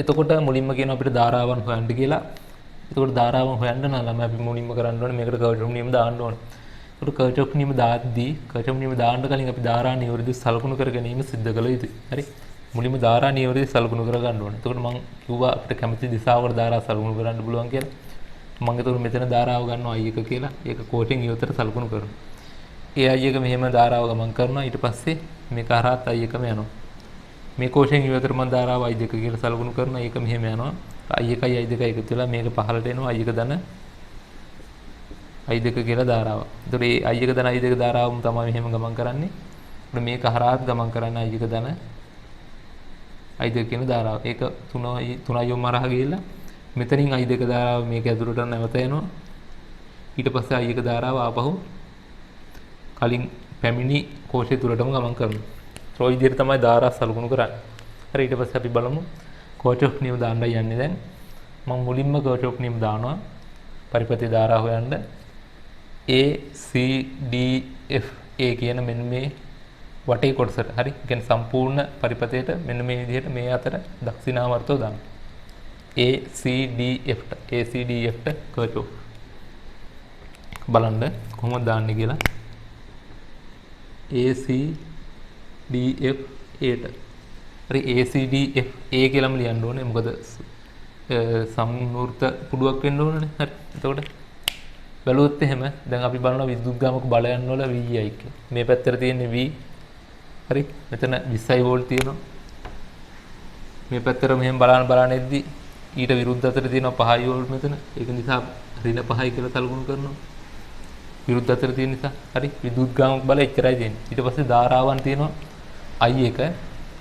එතකොට මුලින්ම කියන අපිට ධාරාවන් හොයන්න කියලා. එතකොට ධාරාවන් හොයන්න නම් ළමයි අපි මුලින්ම කරන්න ඕනේ මේකට කර්චොෆ් නියම දාන්න ඕනේ. එතකොට කර්චොෆ් නියම දාද්දී කර්චොෆ් නියම දාන්න කලින් අපි ධාරා නියෝජිත සලකුණු කර ගැනීම සිද්ධ කළ යුතුයි. හරි. මුලින්ම ධාරා නියෝජිත සලකුණු කර ගන්න ඕනේ. එතකොට මම කිව්වා අපිට කැමති දිශාවකට ධාරා සලකුණු කරන්න පුළුවන් කියලා. මම එතකොට මෙතන ධාරාව ගන්නවා I1 කියලා. ඒක කෝෂයෙන් ඉවතට සලකුණු කරනවා. ඒ I1 මෙහෙම ධාරාව ගමන් කරනවා. ඊට පස්සේ මේක හරහාත් I1ම යනවා. මේ කෝෂයෙන් ඉවතට මම ධාරාව I2 කියලා සලකුණු කරනවා. ඒක මෙහෙම යනවා. I1යි I2යි එකතු වෙලා මේක පහළට එනවා. I1 ධන I2 කියලා ධාරාව. එතකොට මේ I1 ධන I2 ධාරාවම තමයි මෙහෙම ගමන් කරන්නේ. එතකොට මේක හරහාත් ගමන් කරන්නේ I1 ධන I2 කියන ධාරාව. ඒක 3යි යොම හරහා ගිහිල්ලා මෙතනින් I2 ධාරාව මේක ඇතුළට නැවත එනවා. ඊට පස්සේ I1 ධාරාව ආපහු කලින් පැමිණි කෝෂය තුලටම ගමන් කරනවා. ඒ විදිහට තමයි ධාරා සලකුණු කරන්නේ. හරි. ඊට පස්සේ අපි බලමු කර්චොෆ් නියම දාන්නයි යන්නේ දැන්. මම මුලින්ම කර්චොෆ් නියම දානවා. පරිපථයේ ධාරා හොයන්න A C D F A කියන මෙන්න මේ වටේ කොටසට. හරි. ඒ කියන්නේ සම්පූර්ණ පරිපථයට මෙන්න මේ විදිහට මේ අතර දක්ෂිනාවර්තව දාන්න. A C D F කර්චොෆ් බලන්න කොහොමද දාන්නේ කියලා. A C D F A ට. හරි. A C D F A කියලාම ලියන්න ඕනේ. මොකද සම්වෘත පුඩුවක් වෙන්න ඕනනේ. හරි. එතකොට බැලුවොත් එහෙම දැන් අපි බලනවා විද්‍යුත්ගාමක බලයන් වල VI කියලා. මේ පැත්තට තියෙන්නේ V. හරි. මෙතන 20 වෝල්ට් තියෙනවා. මේ පැත්තට මෙහෙම බලන එද්දි ඊට විරුද්ධ අතට තියෙනවා 5 වෝල්ට් මෙතන. ඒක නිසා ඍණ 5යි කියලා සලකුණු කරනවා. විරුද්ධ අතට තියෙන නිසා. හරි. විද්‍යුත්ගාමක බල එච්චරයි තියෙන්නේ. ඊට පස්සේ ධාරාවන් තියෙනවා I1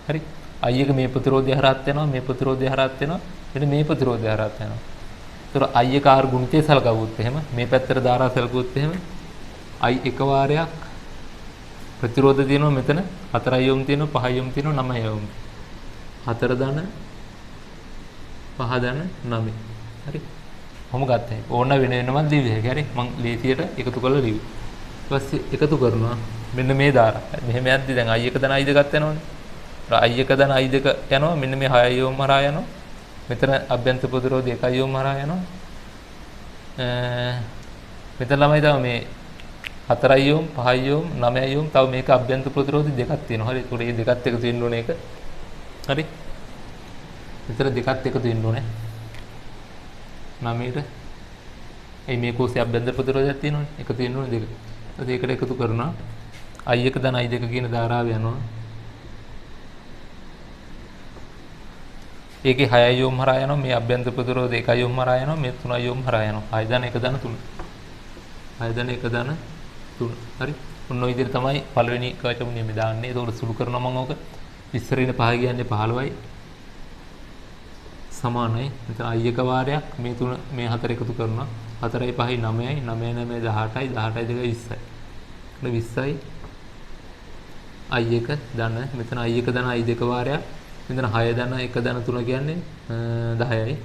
හරි. I එක මේ ප්‍රතිරෝධය හරහාත් යනවා, මේ ප්‍රතිරෝධය හරහාත් යනවා, මෙන්න මේ ප්‍රතිරෝධය හරහාත් යනවා. ඒතර I එක R ගුණිතය සලකවුවොත් එහෙම මේ පැත්තට ධාරා සලකුවොත් එහෙම I එක වාරයක් ප්‍රතිරෝධ තියෙනවා මෙතන 4 ohm තියෙනවා 5 ohm තියෙනවා 9 ohm. 4 ධන 5 ධන 9. හරි. කොහොම ගත්තේ? ඕන වෙන වෙනම ලියවිද හැකි. හරි. මම ලේසියට එකතු කරලා ලියුවා. ඊට පස්සේ එකතු කරනවා මෙන්න මේ ධාරා. මෙහෙම යද්දි දැන් I එක ධන I දෙකත් යනවනේ. I එක ධන I දෙක යනවා මෙන්න මේ 6 ohm හරහා යනවා. මෙතන අභ්‍යන්තර ප්‍රතිරෝධය 1 ohm හරහා යනවා. මෙතන ළමයි තව මේ 4 ohm 5 ohm 9 ohm තව මේක අභ්‍යන්තර ප්‍රතිරෝධය දෙකක් තියෙනවා. හරි. ඒකට මේ දෙකත් එකතු වෙන්න ඕනේ ඒක. හරි. මෙතන දෙකත් එකතු වෙන්න ඕනේ. 9ට මේ කෝෂයේ අභ්‍යන්තර ප්‍රතිරෝධයක් තියෙනවනේ. එකතු වෙන්න ඕනේ දෙක. ඊට ඒකට එකතු කරනවා. I එක ධන I දෙක කියන ධාරාව යනවා. ඒකේ 6 ohm හරහා යනවා මේ අභ්‍යන්තර ප්‍රතිරෝධය 1 ohm හරහා යනවා මේ 3 ohm හරහා යනවා 6 ධන 1 ධන 3 6 ධන 1 ධන 3 හරි ඔන්න ඔය විදිහට තමයි පළවෙනි කර්චම් නියමය දාන්නේ ඒකට සුළු කරනවා මම ඕක ඉස්සර ඉන්න 5 කියන්නේ 15යි සමානයි මෙතන I එක වාරයක් මේ 3 මේ 4 එකතු කරනවා 4යි 5යි 9යි 9 9 18යි 18යි 2 20යි 20යි I එක ධන මෙතන I එක ධන I දෙක වාරයක් මෙතන 6 ධන 1 ධන 3 කියන්නේ 10යි.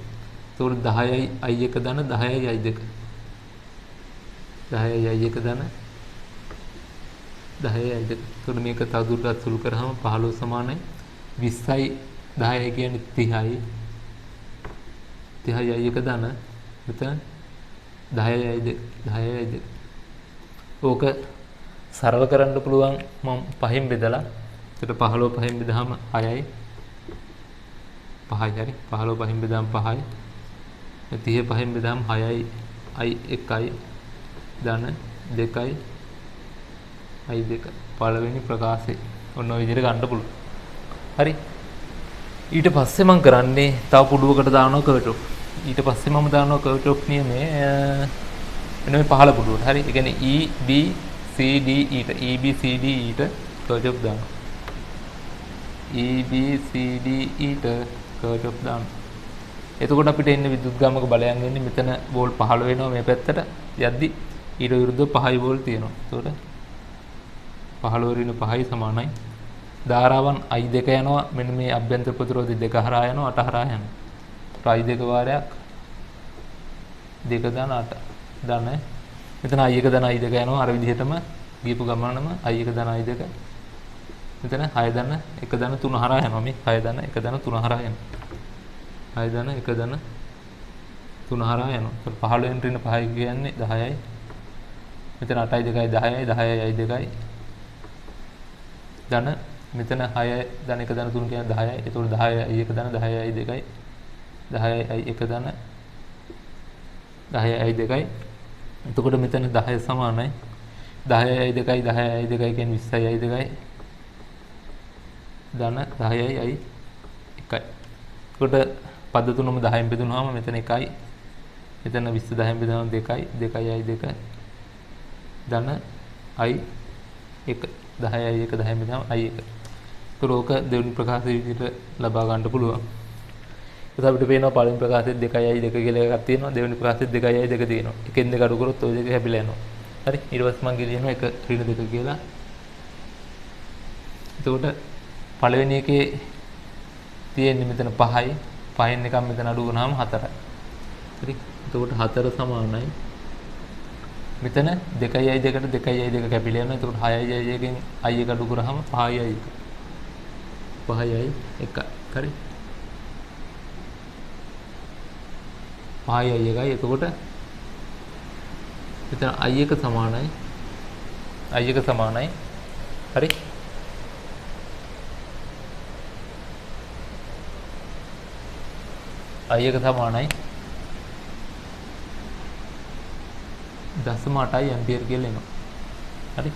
ඒතකොට 10යි I එක ධන 10යි I දෙක. 10යි I එක ධන 10යි I දෙක. ඒතකොට මේක තවදුරටත් සුළු කරාම 15 සමානයි 20යි 10යි කියන්නේ 30යි. 30යි I එක ධන මෙතන 10යි I දෙක 10යි I දෙක. ඕක සරල කරන්න පුළුවන් මම පහෙන් බෙදලා. ඒකට 15 පහෙන් බෙදාම 6යි. 5යි හරි 15 පහෙන් බෙදාම 5යි 30 පහෙන් බෙදාම 6යි I 1යි ධන 2යි I 2 පළවෙනි ප්‍රකාශය ඔන්න ඔය විදිහට ගන්න පුළුවන් හරි ඊට පස්සේ මම කරන්නේ තව පුඩුවකට දානවා කර්ටොප් ඊට පස්සේ මම දානවා කර්ටොප් නියමය මෙන්න මේ පහළ පුඩුවට හරි ඒ කියන්නේ E B C D E ට E B C D E ට කර්ටොප් දානවා E B C D E ට කර්ටොප් දාන්න. එතකොට අපිට එන්නේ විදුත්ගාමක බලයන් එන්නේ මෙතන වෝල් 15 වෙනවා මේ පැත්තට යද්දි ඊට විරුද්ධව 5යි වෝල් තියෙනවා. එතකොට 15 ඍණ 5යි සමානයි. ධාරාවන් I දෙක යනවා මෙන්න මේ අභ්‍යන්තර ප්‍රතිරෝධය දෙක හරහා යනවා 8 හරහා යනවා. I දෙක වාරයක් 2 ධන 8 ධන මෙතන I එක ධන I දෙක යනවා අර විදිහටම ගියපු ගමනම I එක ධන I දෙක මෙතන 6 ධන 1 ධන 3 හරහා යනවා මේ 6 ධන 1 ධන 3 හරහා යනවා 6 ධන 1 ධන 3 හරහා යනවා. ඒත් 15 වෙනි ඍණ 5යි කියන්නේ 10යි. මෙතන 8යි 2යි 10යි 10යි 2යි ධන මෙතන 6යි ධන 1 ධන 3 කියන්නේ 10යි. ඒතකොට 10යි 1 ධන 10යි 2යි 10යි 1 ධන 10යි 2යි. එතකොට මෙතන 10 සමානයි 10යි 2යි 10යි 2යි කියන්නේ 20යි 2යි ධන 10යි 1යි. එතකොට පද තුනම 10න් බෙදුනහම මෙතන 1යි. මෙතන 20 10න් බෙදුනහම 2යි 2යි 2 ධන I 1 10යි 1 10න් බෙදුනහම I 1. ඒතර ඕක දෙවෙනි ප්‍රකාශය විදිහට ලබා ගන්න පුළුවන්. ඒත් අපිට පේනවා පළවෙනි ප්‍රකාශයේ 2යි 2 කියලා එකක් තියෙනවා. දෙවෙනි ප්‍රකාශයේ 2යි 2 තියෙනවා. එකෙන් දෙක අඩු කරොත් ওই දෙක හැබිලා යනවා. හරි. ඊට පස්සේ මම කියනවා 1 ඍණ 2 කියලා. එතකොට පළවෙනි එකේ තියෙන්නේ මෙතන 5යි 5න් එකක් මෙතන අඩු කරාම 4යි. හරි. එතකොට 4 සමානයි. මෙතන 2යි 2කට 2යි 2 කැපිලා යනවා. එතකොට 6යි 1කින් I එක අඩු කරාම 5යි 1. 5යි 1. හරි. 5යි 1යි. එතකොට මෙතන I එක සමානයි. I එක සමානයි. හරි. I එක සමානයි 0.8 ඇම්පියර් කියලා එනවා. හරි.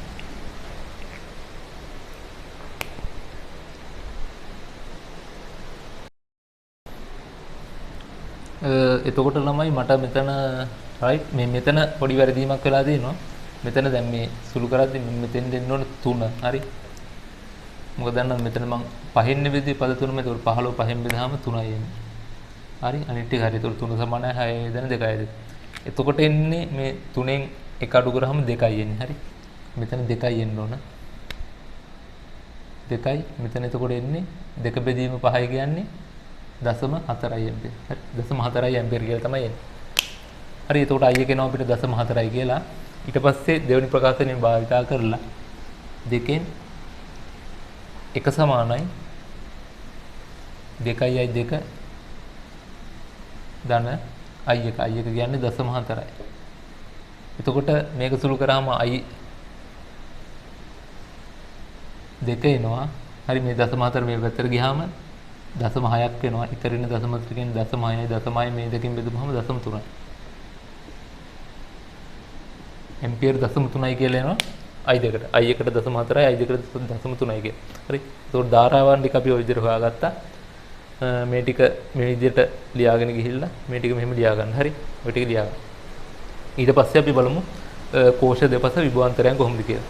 එතකොට ළමයි මට මෙතන රයිට් මේ මෙතන පොඩි වැරදීමක් වෙලා තියෙනවා. මෙතන දැන් මේ සුළු කරද්දි මෙතෙන් දෙන්න ඕන 3. හරි. මොකද දැන් මෙතන මම පහෙන් නෙවෙයි පද තුනම ඒකට 15 පහෙන් බෙදාම 3යි එන්නේ. හරි අනිත් ටික හරි. ඒකට 3 සමානයි 6 දෙන 2යි. එතකොට එන්නේ මේ 3න් එක අඩු කරාම 2යි එන්නේ. හරි. මෙතන 2යි එන්න ඕන. 2යි මෙතන එතකොට එන්නේ 2 බෙදීම 5යි කියන්නේ 0.4යි ඇම්පියර්. හරි. 0.4යි ඇම්පියර් කියලා තමයි එන්නේ. හරි. එතකොට I එක එනවා අපිට 0.4යි කියලා. ඊට පස්සේ දෙවෙනි ප්‍රකාශනයෙන් භාවිතා කරලා දෙකෙන් එක සමානයි 2යි 2 ධන I එක කියන්නේ 0.4යි. එතකොට මේක සුළු කරාම I 2 එනවා. හරි මේ 0.4 මේ පැත්තට ගියාම 0.6ක් වෙනවා. ඉතින් ඉන්න 0.4 කියන්නේ 0.6යි මේ දෙකෙන් බෙදුවම 0.3යි. ඇම්පියර් 0.3යි කියලා එනවා I දෙකට. I එකට 0.4යි I දෙකට 0.3යි කියලා. හරි. ඒතකොට ධාරාවන් ටික අපි ඔය විදිහට හොයාගත්තා. මේ ටික මේ විදිහට ලියාගෙන ගිහිල්ලා මේ ටික මෙහෙම ලියා ගන්න. හරි. ඔය ටික ලියා ගන්න. ඊට පස්සේ අපි බලමු කෝෂ දෙපස විභවාන්තරයන් කොහොමද කියලා.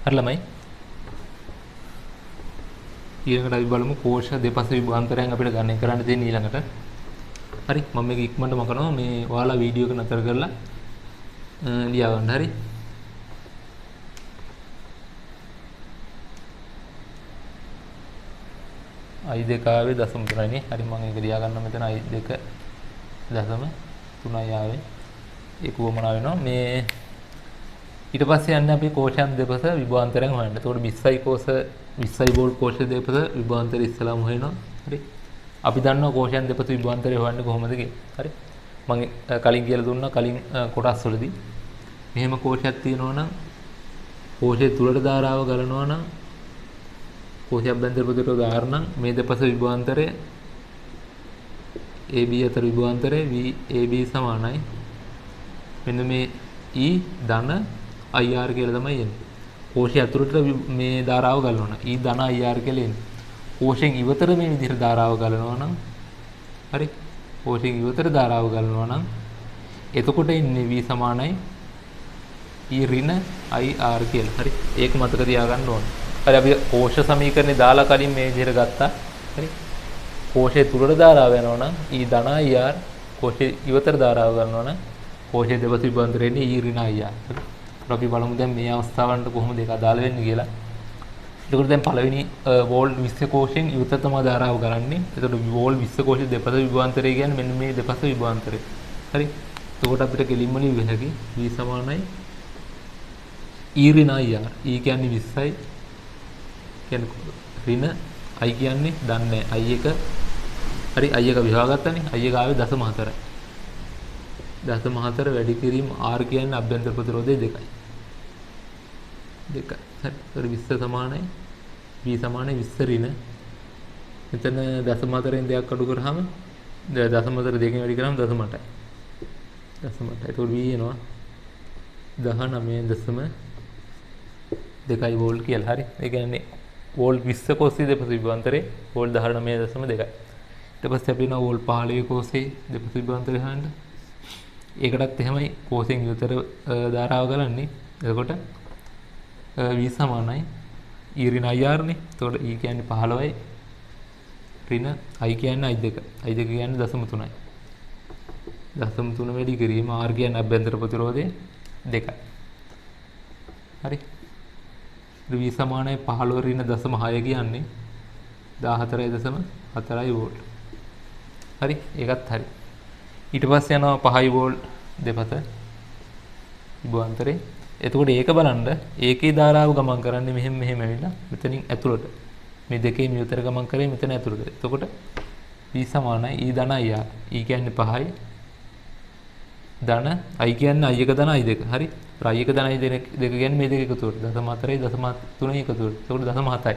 හරි ළමයි ඊළඟට අපි බලමු කෝෂ දෙපස විභවාන්තරයන් අපිට ගණනය කරන්න තියෙන ඊළඟට. හරි මම මේක ඉක්මනට මකනවා මේ ඔයාලා වීඩියෝ එක නතර කරලා ලියා ගන්න. හරි I දෙක ආවේ 0.3යි නේ. හරි මම ඒක ලියා ගන්න මෙතන I දෙක 0.3යි ආවේ. ඒක වමනා වෙනවා මේ ඊට පස්සේ යන්නේ අපි කෝෂයන් දෙපස විභවාන්තරයන් හොයන්න. එතකොට 20යි කෝෂ 20යි වෝල්ට් කෝෂ දෙපස විභවාන්තරය ඉස්සලාම හොයනවා. හරි. අපි දන්නවා කෝෂයන් දෙපස විභවාන්තරය හොයන්නේ කොහොමද කියලා. හරි. මම කලින් කියලා දුන්නා කලින් කොටස් වලදී. මෙහෙම කෝෂයක් තියෙනවා නම් කෝෂයේ තුලට ධාරාව ගලනවා නම් කෝෂය අභ්‍යන්තර ප්‍රතිරෝධ ධාර නම් මේ දෙපස විභවාන්තරය AB අතර විභවාන්තරය VAB සමානයි. මෙන්න මේ E ධන IR කියලා තමයි එන්නේ. කෝෂය ඇතුළට මේ ධාරාව ගලනවා. E ධන IR කියලා එන්නේ. කෝෂයෙන් ඉවතර මේ විදිහට ධාරාව ගලනවා නම් හරි. කෝෂයෙන් ඉවතර ධාරාව ගලනවා නම් එතකොට එන්නේ V සමානයි E ඍණ IR කියලා. හරි. ඒක මතක තියාගන්න ඕනේ. හරි අපි කෝෂ සමීකරණේ දාලා කලින් මේ විදිහට ගත්තා. හරි. කෝෂයේ තුරට ධාරාව යනවා නම් E ධන IR කෝෂයේ ඉවතර ධාරාව ගලනවා නම් කෝෂයේ දෙපස විභවාන්තරයේදී E ඍණ IR. හරි. අපි බලමු දැන් මේ අවස්ථාවන්ට කොහොමද ඒක අදාළ වෙන්නේ කියලා. එතකොට දැන් පළවෙනි වෝල්ට් 20 කෝෂයෙන් ඉවතර තමයි ධාරාව ගලන්නේ. එතකොට වෝල්ට් 20 කෝෂයේ දෙපස විභවාන්තරය කියන්නේ මෙන්න මේ දෙපස විභවාන්තරය. හරි. එතකොට අපිට කෙලින්ම ලියන්න හැකි V සමානයි E ඍණ IR. E කියන්නේ 20යි. කියන්නේ ඍණ I කියන්නේ දන්නේ I එක. හරි I එක විභාගගත්තනේ. I එක ආවේ 0.4යි. 0.4 වැඩි කිරීම R කියන්නේ අභ්‍යන්තර ප්‍රතිරෝධය 2යි. 2. හරි. ඒතර 20 සමානයි V සමානයි 20 ඍණ. මෙතන 0.4ෙන් දෙයක් අඩු කරාම 0.4 දෙකෙන් වැඩි කරාම 0.8යි. 0.8යි. ඒතකොට V එනවා 19.2 වෝල්ට් කියලා. හරි. ඒ කියන්නේ වෝල්ට් 20 කෝෂයේ දෙපස විභවාන්තරේ වෝල්ට් 19.2. ඊට පස්සේ අපි යනවා වෝල්ට් 15 කෝෂයේ දෙපස විභවාන්තරය හොයන්න. ඒකටත් එහෙමයි කෝෂයෙන් ඉවතර ධාරාව ගලන්නේ. එතකොට V සමානයි E ඍණ IR නේ. එතකොට E කියන්නේ 15යි ඍණ I කියන්නේ I2. I2 කියන්නේ 0.3යි. 0.3 වැඩි කිරීම R කියන්නේ අභ්‍යන්තර ප්‍රතිරෝධය 2යි. හරි. V සමානයි 15 ඍණ 0.6 කියන්නේ 14.4යි වෝල්ට්. හරි. ඒකත් හරි. ඊට පස්සේ යනවා 5 වෝල්ට් දෙපස විභවාන්තරේ. එතකොට ඒක බලන්න ඒකේ ධාරාව ගමන් කරන්නේ මෙහෙම ඇවිල්ලා මෙතනින් ඇතුළට. මේ දෙකේ මියුතර ගමන් කරේ මෙතන ඇතුළට. එතකොට V සමානයි E ධන IR. E කියන්නේ 5යි. ධන I කියන්නේ I එක ධන I2. හරි. I එක ධන I2 කියන්නේ මේ දෙක එකතුවට 0.4යි 0.3යි එකතුවට. එතකොට 0.7යි.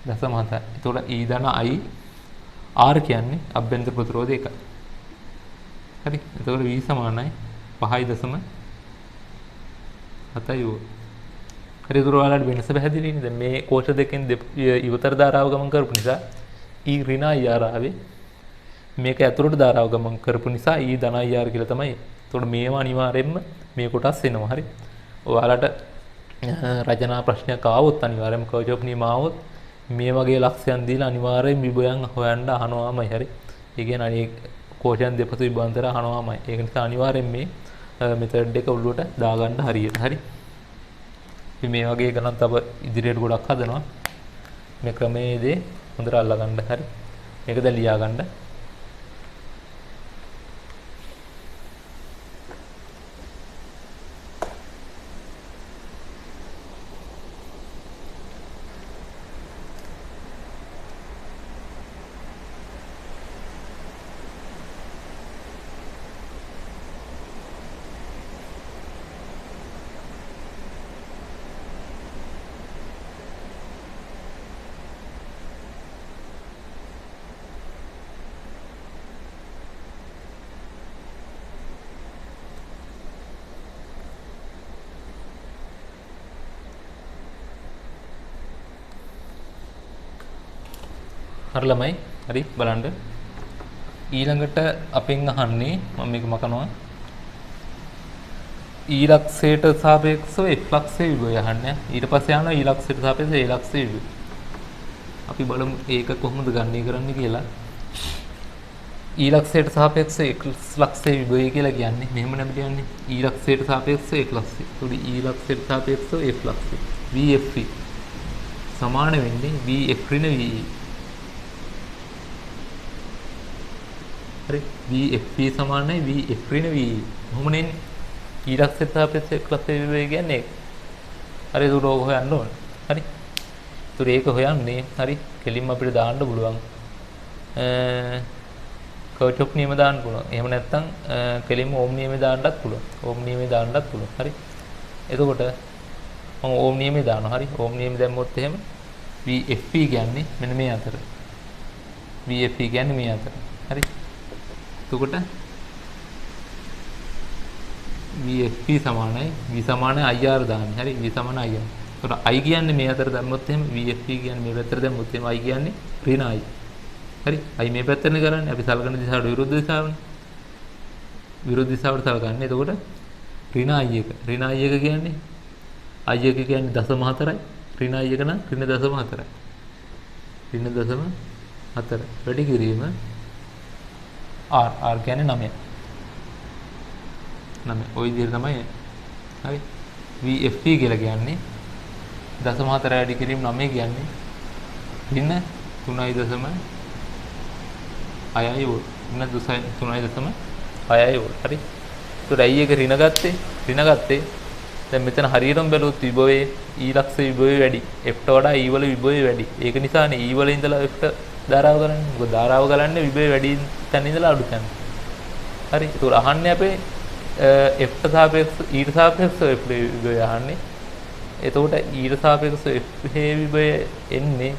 0.7. එතකොට E ධන I R කියන්නේ අභ්‍යන්තර ප්‍රතිරෝධය 1යි. හරි. එතකොට v සමානයි 5.7 volt. හරි. ඒතර ඔයාලට වෙනස පැහැදිලිනේ. දැන් මේ කෝෂ දෙකෙන් ඉවතර ධාරාව ගමන් කරපු නිසා E ඍණ IR ආවේ. මේක ඇතුළට ධාරාව ගමන් කරපු නිසා E ධන IR කියලා තමයි. එතකොට මේවා අනිවාර්යෙන්ම මේ කොටස් එනවා. හරි. ඔයාලට රචනා ප්‍රශ්නයක් ආවොත් අනිවාර්යෙන්ම කර්චොප් නියම ආවොත් මේ වගේ ලක්ෂයන් දීලා අනිවාර්යෙන් විභවයන් හොයන්න අහනවාමයි. හරි. ඒ කියන්නේ අනේ කෝෂයන් දෙපස විභාන්තර අහනවාමයි. ඒක නිසා අනිවාර්යෙන් මේ මෙතඩ් එක ඔළුවට දාගන්න හරියට. හරි. ඉතින් මේ වගේ ගණන් තව ඉදිරියට ගොඩක් හදනවා. මේ ක්‍රමයේදී හොඳට අල්ලගන්න. හරි. මේක දැන් ලියා ගන්න. හරි ළමයි. හරි බලන්න. ඊළඟට අපෙන් අහන්නේ මම මේක මකනවා. E ලක්ෂයට සාපේක්ෂව F ලක්ෂයේ විභවය අහන්නේ. ඊට පස්සේ යනවා E ලක්ෂයට සාපේක්ෂව A ලක්ෂයේ විභවය. අපි බලමු ඒක කොහොමද ගණනය කරන්නේ කියලා. E ලක්ෂයට සාපේක්ෂව X ලක්ෂයේ විභවය කියලා කියන්නේ මෙහෙම නෙමෙයි කියන්නේ. E ලක්ෂයට සාපේක්ෂව X ලක්ෂය. ඒකට E ලක්ෂයට සාපේක්ෂව F ලක්ෂය. VF සමාන වෙන්නේ VF ඍණ VE. VFP සමානයි VF ඍණ VE. කොහොමනේ E ලක්ෂයට සාපේක්ෂව X ලක්ෂයේ විභවය කියන්නේ ඒක. හරි. ඒක උඩ හොයන්න ඕන. හරි. ඒතර ඒක හොයන්නේ හරි කෙලින්ම අපිට දාන්න පුළුවන්. කර්චොප් නියම දාන්න පුළුවන්. එහෙම නැත්නම් කෙලින්ම ඕම් නියමේ දාන්නත් පුළුවන්. ඕම් නියමේ දාන්නත් පුළුවන්. හරි. එතකොට මම ඕම් නියමේ දානවා. හරි. ඕම් නියමේ දැම්මොත් එහෙම VFP කියන්නේ මෙන්න මේ අතර. VFP කියන්නේ මේ අතර. හරි. එතකොට VFP සමානයි V සමානයි IR දාන්නේ. හරි. V සමානයි IR. එතකොට I කියන්නේ මේ අතර දැම්මොත් එහෙම VFP කියන්නේ මේ පැත්තට දැම්මොත් එහෙම I කියන්නේ ඍණ I. හරි. I මේ පැත්තනේ කරන්නේ. අපි සලකන දිශාවට විරුද්ධ දිශාවනේ. විරුද්ධ දිශාවට සලකන්නේ. එතකොට ඍණ I එක. ඍණ I එක කියන්නේ I එක කියන්නේ 0.4යි. ඍණ I එක නම් ඍණ 0.4යි. ඍණ 0.4. වැඩි කිරීම R කියන්නේ 9. 9. ওই විදිහට තමයි. හරි. VFP කියලා කියන්නේ 0.4 වැඩි කිරීම 9 කියන්නේ ඍණ 3.6යි වෝල්ට්. ඍණ 3.6යි වෝල්ට්. හරි. ඒතර I එක ඍණ ගත්තේ දැන් මෙතන හරියටම බැලුවොත් විභවයේ E ලක්ෂයේ විභවය වැඩි. F ට වඩා E වල විභවය වැඩි. ඒක නිසානේ E වල ඉඳලා F ට ධාරාව ගලන්නේ. මොකද ධාරාව ගලන්නේ විභවය වැඩි තැන ඉඳලා අඩු තැන. හරි. ඒක අහන්නේ අපේ F ට සාපේක්ෂව E ට සාපේක්ෂව F විභවය අහන්නේ. එතකොට E ට සාපේක්ෂව F විභවය එන්නේ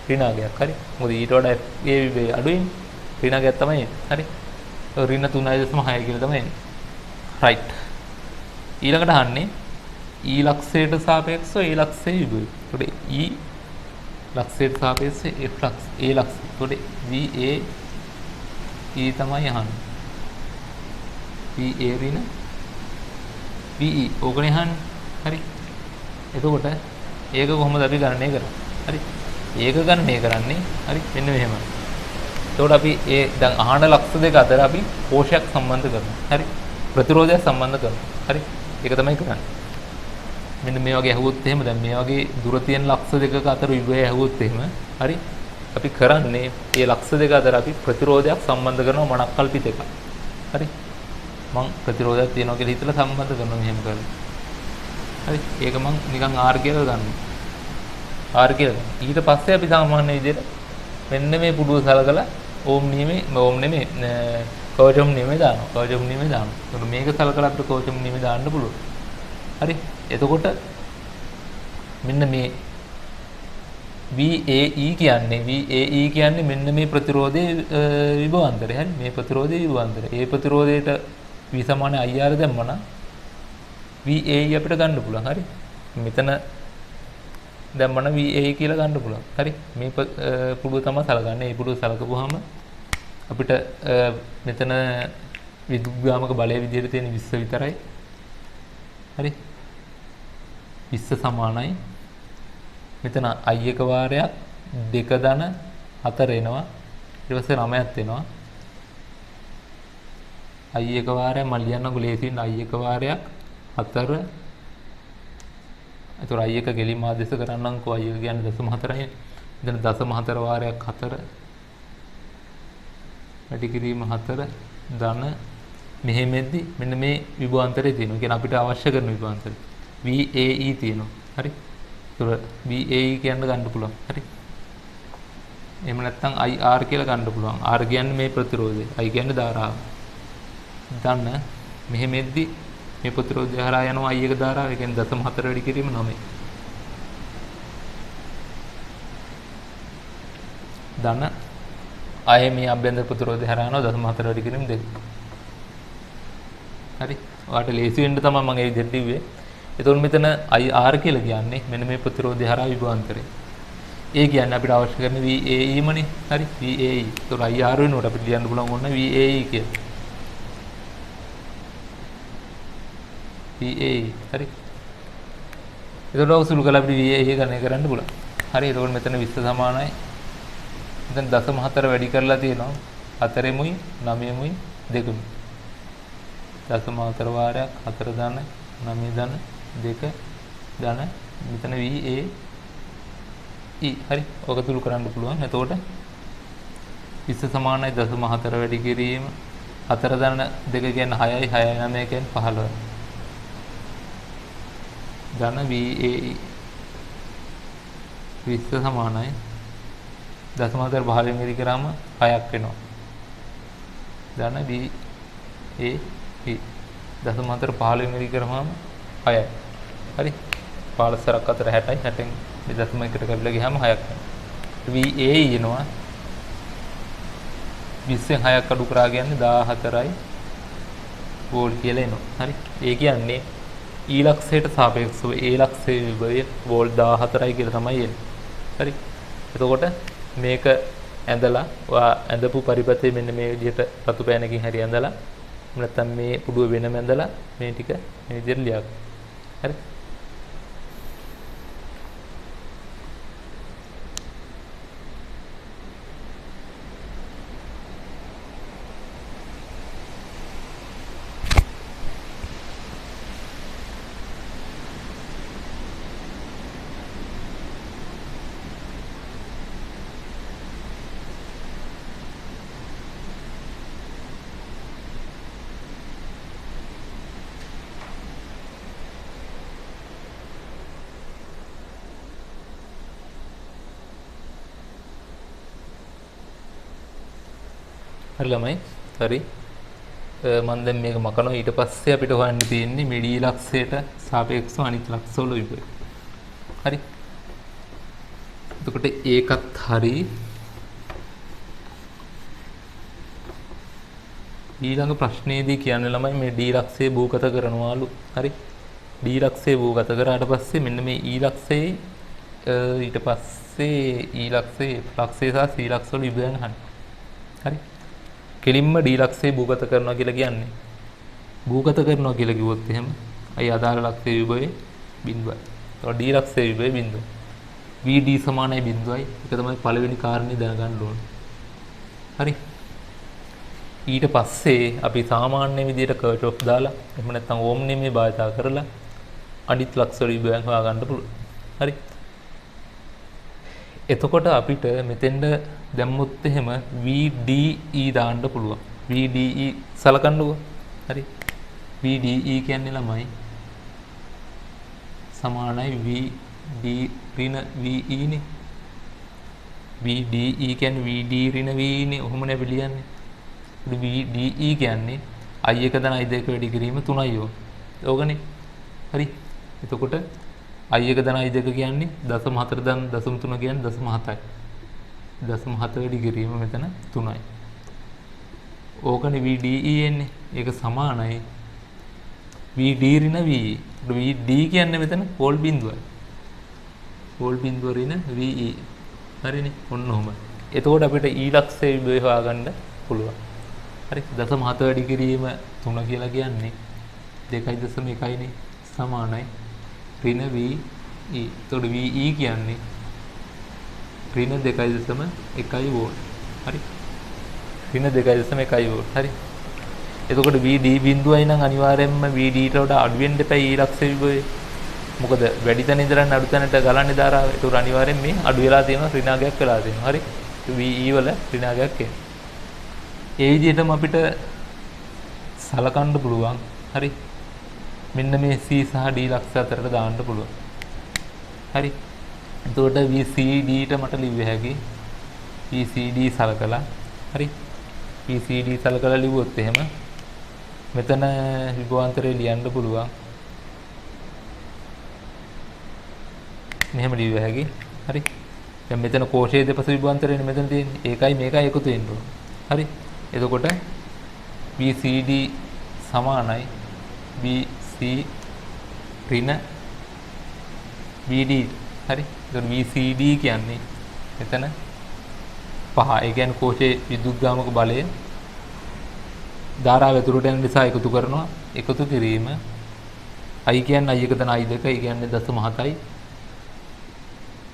ඍණාගයක්. හරි. මොකද E ට වඩා F විභවය අඩුයිනේ. ඍණාගයක් තමයි එන්නේ. හරි. ඍණ 3.6 කියලා තමයි එන්නේ. රයිට්. ඊළඟට අහන්නේ E ලක්ෂයට සාපේක්ෂව A ලක්ෂයේ විභවය. එතකොට E ලක්ෂයට සාපේක්ෂව F ලක්ෂ A ලක්ෂය. එතකොට VA E තමයි අහන්නේ. VA ඍණ VE ඕකනේ අහන්නේ. හරි. එතකොට ඒක කොහොමද අපි ගණනය කරන්නේ? හරි. ඒක ගණනය කරන්නේ හරි මෙන්න මෙහෙමයි. එතකොට අපි ඒ දැන් අහන ලක්ෂ දෙක අතර අපි කෝෂයක් සම්බන්ධ කරනවා. හරි. ප්‍රතිරෝධයක් සම්බන්ධ කරනවා. හරි. ඒක තමයි කරන්නේ. මෙන්න මේ වගේ ඇහුවොත් එහෙම දැන් මේ වගේ දුර තියෙන ලක්ෂ දෙකක අතර විභවය ඇහුවොත් එහෙම හරි අපි කරන්නේ මේ ලක්ෂ දෙක අතර අපි ප්‍රතිරෝධයක් සම්බන්ධ කරනවා මනක්කල්පිත එකක්. හරි. මං ප්‍රතිරෝධයක් තියෙනවා කියලා හිතලා සම්බන්ධ කරනවා මෙහෙම කරලා. හරි. ඒක මං නිකන් R කියලා ගන්නවා. R කියලා. ඊට පස්සේ අපි සාමාන්‍ය විදිහට මෙන්න මේ පුඩුව සලකලා ඕම් නෙමෙයි කෝචම් නෙමෙයි දානවා. කෝචම් නෙමෙයි දානවා. ඒකට මේක සලකලා අපිට කෝචම් නෙමෙයි දාන්න පුළුවන්. හරි. එතකොට මෙන්න මේ VAE කියන්නේ මෙන්න මේ ප්‍රතිරෝධයේ විභවාන්තරය. හරි මේ ප්‍රතිරෝධයේ විභවාන්තරය. ඒ ප්‍රතිරෝධයට V සමාන IR දැම්මනම් VAE අපිට ගන්න පුළුවන්. හරි මෙතන දැම්මනම් VAE කියලා ගන්න පුළුවන්. හරි මේ පුඩුව තමයි සලකන්නේ. මේ පුඩුව සලකපුවාම අපිට මෙතන විදුග්‍රාමක බලය විදිහට තියෙන 20 විතරයි. හරි 20 සමානයි. මෙතන I එක වාරයක් 2 ධන 4 එනවා. ඊට පස්සේ 9ක් එනවා. I එක වාරයක් මම ලියන්නකො ලේසියෙන් I එක වාරයක් 4. ඒතර I එක ගෙලින්ම ආදේශ කරන්නම්කෝ I එක කියන්නේ 0.4යි. මෙතන 0.4 වාරයක් 4 වැඩි කිරීම 4 ධන මෙහෙමෙද්දි මෙන්න මේ විභවාන්තරය තියෙනවා. කියන්නේ අපිට අවශ්‍ය කරන විභවාන්තරය VAE තියෙනවා. හරි. ඒතර VAE කියන්න ගන්න පුළුවන්. හරි. එහෙම නැත්නම් IR කියලා ගන්න පුළුවන්. R කියන්නේ මේ ප්‍රතිරෝධය. I කියන්නේ ධාරාව. ධන මෙහෙමෙද්දි මේ ප්‍රතිරෝධය හරහා යනවා I එක ධාරාව. ඒ කියන්නේ 0.4 වැඩි කිරීම 9. ධන ආයේ මේ අභ්‍යන්තර ප්‍රතිරෝධය හරහා යනවා 0.4 වැඩි කිරීම 2. හරි. ඔයාලට ලේසි වෙන්න තමයි මම ඒ විදිහට කිව්වේ. එතකොට මෙතන IR කියලා කියන්නේ මෙන්න මේ ප්‍රතිරෝධය හරහා විභවාන්තරය. ඒ කියන්නේ අපිට අවශ්‍ය කරන VAE මනේ. හරි VAE. එතකොට IR වෙනකොට අපිට ලියන්න පුළුවන් ඕන VAE කියලා. VAE. හරි. එතකොට ඔසුළු කළා අපිට VAE ගණනය කරන්න පුළුවන්. හරි. එතකොට මෙතන 20 සමානයි. මෙතන 0.4 වැඩි කරලා තියෙනවා. 4මුයි 9මුයි 2මුයි. 0.4 වාරයක් 4 ධන 9 ධන 2 ධන මෙතන VAE. හරි. ඔක තුරු කරන්න පුළුවන්. එතකොට 20 සමානයි 0.4 වැඩි කිරීම 4 ධන 2 කියන්නේ 6යි 6යි 9 කියන්නේ 15යි. ධන VAE 20 සමානයි 0.4 15 වැඩි කරාම 6ක් වෙනවා. ධන VAE 0.4 15 වැඩි කරාම 6යි. හරි 15ක් අතර 60යි 60න් 0.1කට කැපිලා ගියාම 6ක් වෙනවා. VAE එනවා 20න් 6ක් අඩු කරා කියන්නේ 14යි වෝල්ට් කියලා එනවා. හරි ඒ කියන්නේ E ලක්ෂයට සාපේක්ෂව A ලක්ෂයේ විභවය වෝල්ට් 14යි කියලා තමයි එන්නේ. හරි එතකොට මේක ඇඳලා ඔයා ඇඳපු පරිපතේ මෙන්න මේ විදිහට රතු පෑනකින් හරි ඇඳලා නැත්නම් මේ පුඩුව වෙනම ඇඳලා මේ ටික මේ විදිහට ලියන්න. හරි හරි ළමයි හරි මම දැන් මේක මකනවා ඊට පස්සේ අපිට හොයන්න තියෙන්නේ මේ D ලක්ෂයට සාපේක්ෂව අනිත් ලක්ෂවල විභවය. හරි එතකොට ඒකත් හරි ඊළඟ ප්‍රශ්නේදී කියන්නේ ළමයි මේ D ලක්ෂයේ භූගත කරනවාලු. හරි D ලක්ෂයේ භූගත කරාට පස්සේ මෙන්න මේ E ලක්ෂයේ ඊට පස්සේ E ලක්ෂයේ ලක්ෂය සහ C ලක්ෂ වල විභවයන් අහන්න. හරි කෙලින්ම D ලක්ෂයේ භූගත කරනවා කියලා කියන්නේ භූගත කරනවා කියලා කිව්වොත් එහෙම අයි ආධාර ලක්ෂයේ විභවය 0යි. ඒතකොට D ලක්ෂයේ විභවය 0යි. VD සමානයි 0යි. ඒක තමයි පළවෙනි කාරණේ දැනගන්න ඕනේ. හරි. ඊට පස්සේ අපි සාමාන්‍ය විදිහට කර්චොෆ් දාලා එහෙම නැත්නම් ඕම් නියමයේ භාවිතා කරලා අනිත් ලක්ෂ වල විභවයන් හොයාගන්න පුළුවන්. හරි. එතකොට අපිට මෙතෙන්ද දැම්මොත් එහෙම VDE දාන්න පුළුවන්. VDE සලකන්නකෝ. හරි. VDE කියන්නේ ළමයි සමානයි VD ඍණ VE නේ. VDE කියන්නේ VD ඍණ VE නේ. ඔහොමනේ අපි ලියන්නේ. VDE කියන්නේ I1 ධන I2 වැඩි කිරීම 3යි ඕකනේ. හරි. එතකොට i එක ධන i දෙක කියන්නේ 0.4 ධන 0.3 කියන්නේ 0.7යි. 0.7 වැඩි කිරීම මෙතන 3යි. ඕකනේ VDE එන්නේ. ඒක සමානයි VD ඍණ VE. VD කියන්නේ මෙතන වෝල්ට් බිඳුවයි. වෝල්ට් බිඳුව ඍණ VE. හරිනේ. ඔන්න ඔහොම. එතකොට අපිට E ලක්ෂය විභවය හොයාගන්න පුළුවන්. හරි. 0.7 වැඩි කිරීම 3 කියලා කියන්නේ 2.1යිනේ සමානයි ඍණ VE. එතකොට VE කියන්නේ ඍණ 2.1 වෝල්ට්. හරි. ඍණ 2.1 වෝල්ට්. හරි. එතකොට VD බිඳුවයි නම් අනිවාර්යයෙන්ම VD ට වඩා අඩු වෙන්න එපා E ලක්ෂ විභවය. මොකද වැඩි තැන ඉඳලා අඩු තැනට ගලන්නේ ධාරාව. ඒතකොට අනිවාර්යෙන් මේ අඩු වෙලා තියෙනවා ඍණාගයක් වෙලා තියෙනවා. හරි. VE වල ඍණාගයක් එන්නේ. ඒ විදිහටම අපිට සලකන්න පුළුවන්. හරි. මෙන්න මේ C සහ D ලක්ෂ අතරට දාන්න පුළුවන්. හරි. එතකොට VCD ට මට ලිව්ව හැකි VCD සලකලා. හරි. VCD සලකලා ලිව්වොත් එහෙම මෙතන විභවාන්තරය ලියන්න පුළුවන්. මෙහෙම ලිව්ව හැකි. හරි. දැන් මෙතන කෝෂයේ දෙපස විභවාන්තරයනේ මෙතන තියෙන්නේ. ඒකයි මේකයි එකතු වෙන්න ඕන. හරි. එතකොට VCD සමානයි VC ඍණ VD. හරි. එතකොට VCD කියන්නේ මෙතන 5. ඒ කියන්නේ කෝෂයේ විදුද්ගාමක බලය ධාරාව ඇතුළට යන නිසා එකතු කරනවා. එකතු කිරීම I කියන්නේ I1 ධන I2 ඒ කියන්නේ 0.7යි.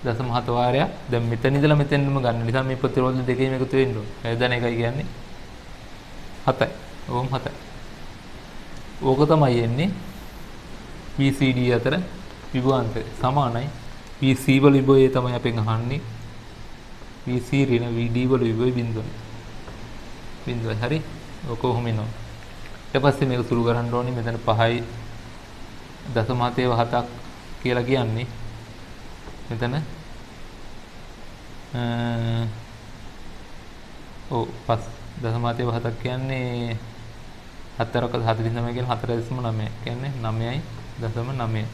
0.7 වාරයක්. දැන් මෙතන ඉඳලා මෙතෙන්ම ගන්න නිසා මේ ප්‍රතිරෝධ දෙකේම එකතු වෙන්න ඕනේ. ඒ දැන එකයි කියන්නේ 7යි. ඕම් 7යි. ඕක තමයි එන්නේ VCD අතර විභවාන්තරය සමානයි. VC වල විභවය තමයි අපෙන් අහන්නේ. VC ඍණ VD වල විභවය බිඳුවයි. බිඳුවයි. හරි. ඔක කොහොම එනවා. ඊට පස්සේ මේක සුළු කරන්න ඕනේ. මෙතන 5යි 0.7ක් කියලා කියන්නේ මෙතන 0.7ක් කියන්නේ 4ක 49 කියන්නේ 4.9 කියන්නේ 9.9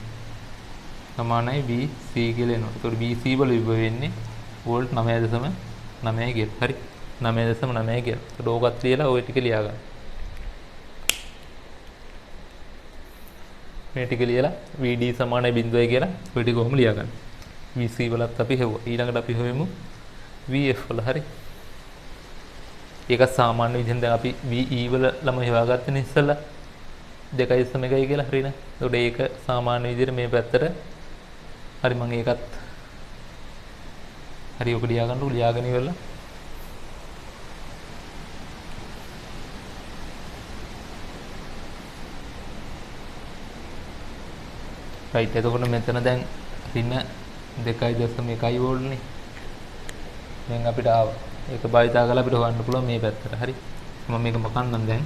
සමානයි VC කියලා එනවා. ඒතකොට VC වල විභව වෙන්නේ වෝල්ට් 9.9 කියලා. හරි. 9.9 කියලා. ඒකට ඕකත් ලියලා ওই ටික ලියා ගන්න. මේ ටික ලියලා VD සමානයි බිඳුවයි කියලා ওই ටික කොහොම ලියා ගන්න. VC වලත් අපි හෙව්වා. ඊළඟට අපි හොයමු VF වල. හරි. ඒක සාමාන්‍ය විදිහෙන් දැන් අපි VE වල ළමයි හොයාගත්තනේ ඉස්සෙල්ලා 2.1 කියලා හරිනේ. ඒකට ඒක සාමාන්‍ය විදිහට මේ පැත්තට හරි මම ඒකත් හරි ඔක ලියා ගන්නකො ලියාගෙන ඉවරලා රයිට්. එතකොට මෙතන දැන් ඍණ 2.1 වෝල්ට් නේ. දැන් අපිට ආවා. ඒක භාවිතා කරලා අපිට හොයන්න පුළුවන් මේ පැත්තට. හරි. මම මේක මකන්නම් දැන්.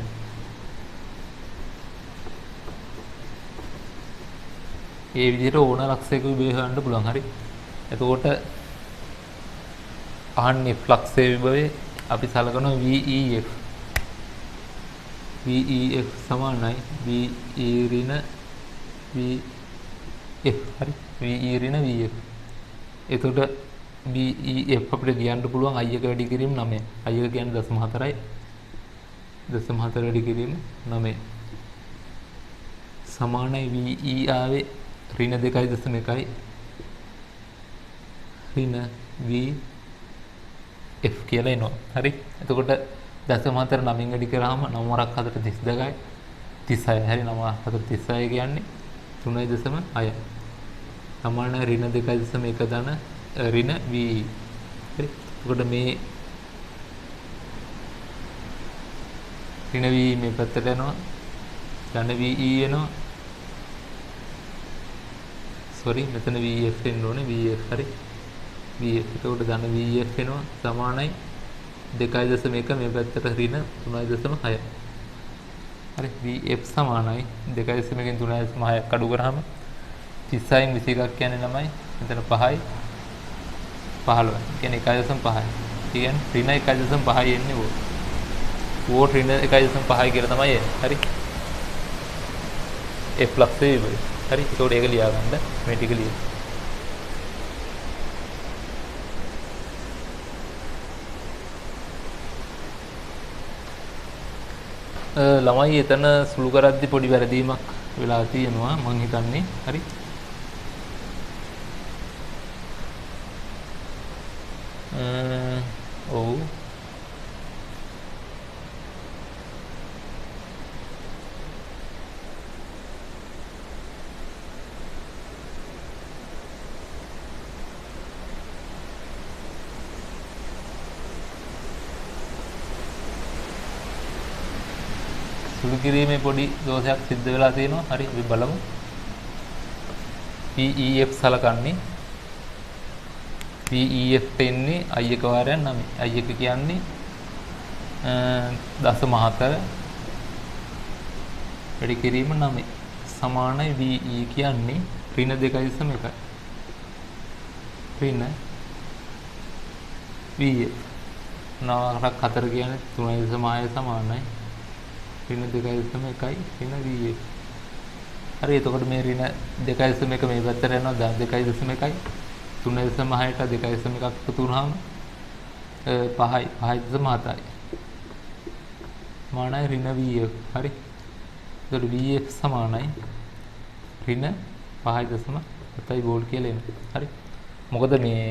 ඒ විදිහට ඕන ලක්ෂයක විභවය හොයන්න පුළුවන්. හරි. එතකොට අහන්නේ ෆ්ලක්ස්යේ විභවය අපි සලකනවා VEF. VEF සමානයි VE ඍණ VF. හරි. VE ඍණ VF. එතකොට VEF අපිට කියන්න පුළුවන් I එක වැඩි කිරීම 9. I එක කියන්නේ 0.4යි. 0.4 වැඩි කිරීම 9. සමානයි VE ආවේ ඍණ 2.1යි. ඍණ VF කියලා එනවා. හරි. එතකොට 0.4 9 වැඩි කරාම 9 වරක් 4 32යි. 36. හරි. 9 4 36 කියන්නේ 3.6යි. සමාන ඍණ 2.1 ධන ඍණ VE. හරි. එතකොට මේ ඍණ VE මේ පැත්තට යනවා. ධන VE එනවා. sorry මෙතන VF එන්න ඕනේ. VF. හරි. VF. එතකොට ධන VF එනවා සමානයි 2.1 මේ පැත්තට ඍණ 3.6. හරි. VF සමානයි 2.1කින් 3.6ක් අඩු කරාම 36න් 21ක් කියන්නේ 9යි. මෙතන 5යි 15. කියන්නේ 1.5යි. කියන්නේ ඍණ 1.5යි එන්නේ ඕක. ඍණ 1.5යි කියලා තමයි එන්නේ. හරි. F ලක්ෂයේ විභවය. හරි. ඒකෝට ඒක ලියා ගන්න මේ ටික ලියන්න. ළමයි එතන සුළු කරද්දි පොඩි වැරදීමක් වෙලා තියෙනවා මං හිතන්නේ. හරි. ඔව්. සුළු කිරීමේ පොඩි දෝෂයක් සිද්ධ වෙලා තියෙනවා. හරි අපි බලමු. PEF සලකන්නේ PEF එන්නේ i එක වාරයක් 9. i එක කියන්නේ 0.4 වැඩි කිරීම 9 සමානයි VE කියන්නේ ඍණ 2.1 ඍණ VF 9/4 කියන්නේ 3.6 සමානයි ඍණ 2.1යි ඍණ VF. හරි. එතකොට මේ ඍණ 2.1 මේ පැත්තට යනවා 2.1යි 3.6ට 2.1ක් එකතු වුණාම 5යි 5.7යි සමානයි ඍණ VF. හරි. එතකොට VF සමානයි ඍණ 5.7යි වෝල්ට් කියලා එනවා. හරි. මොකද මේ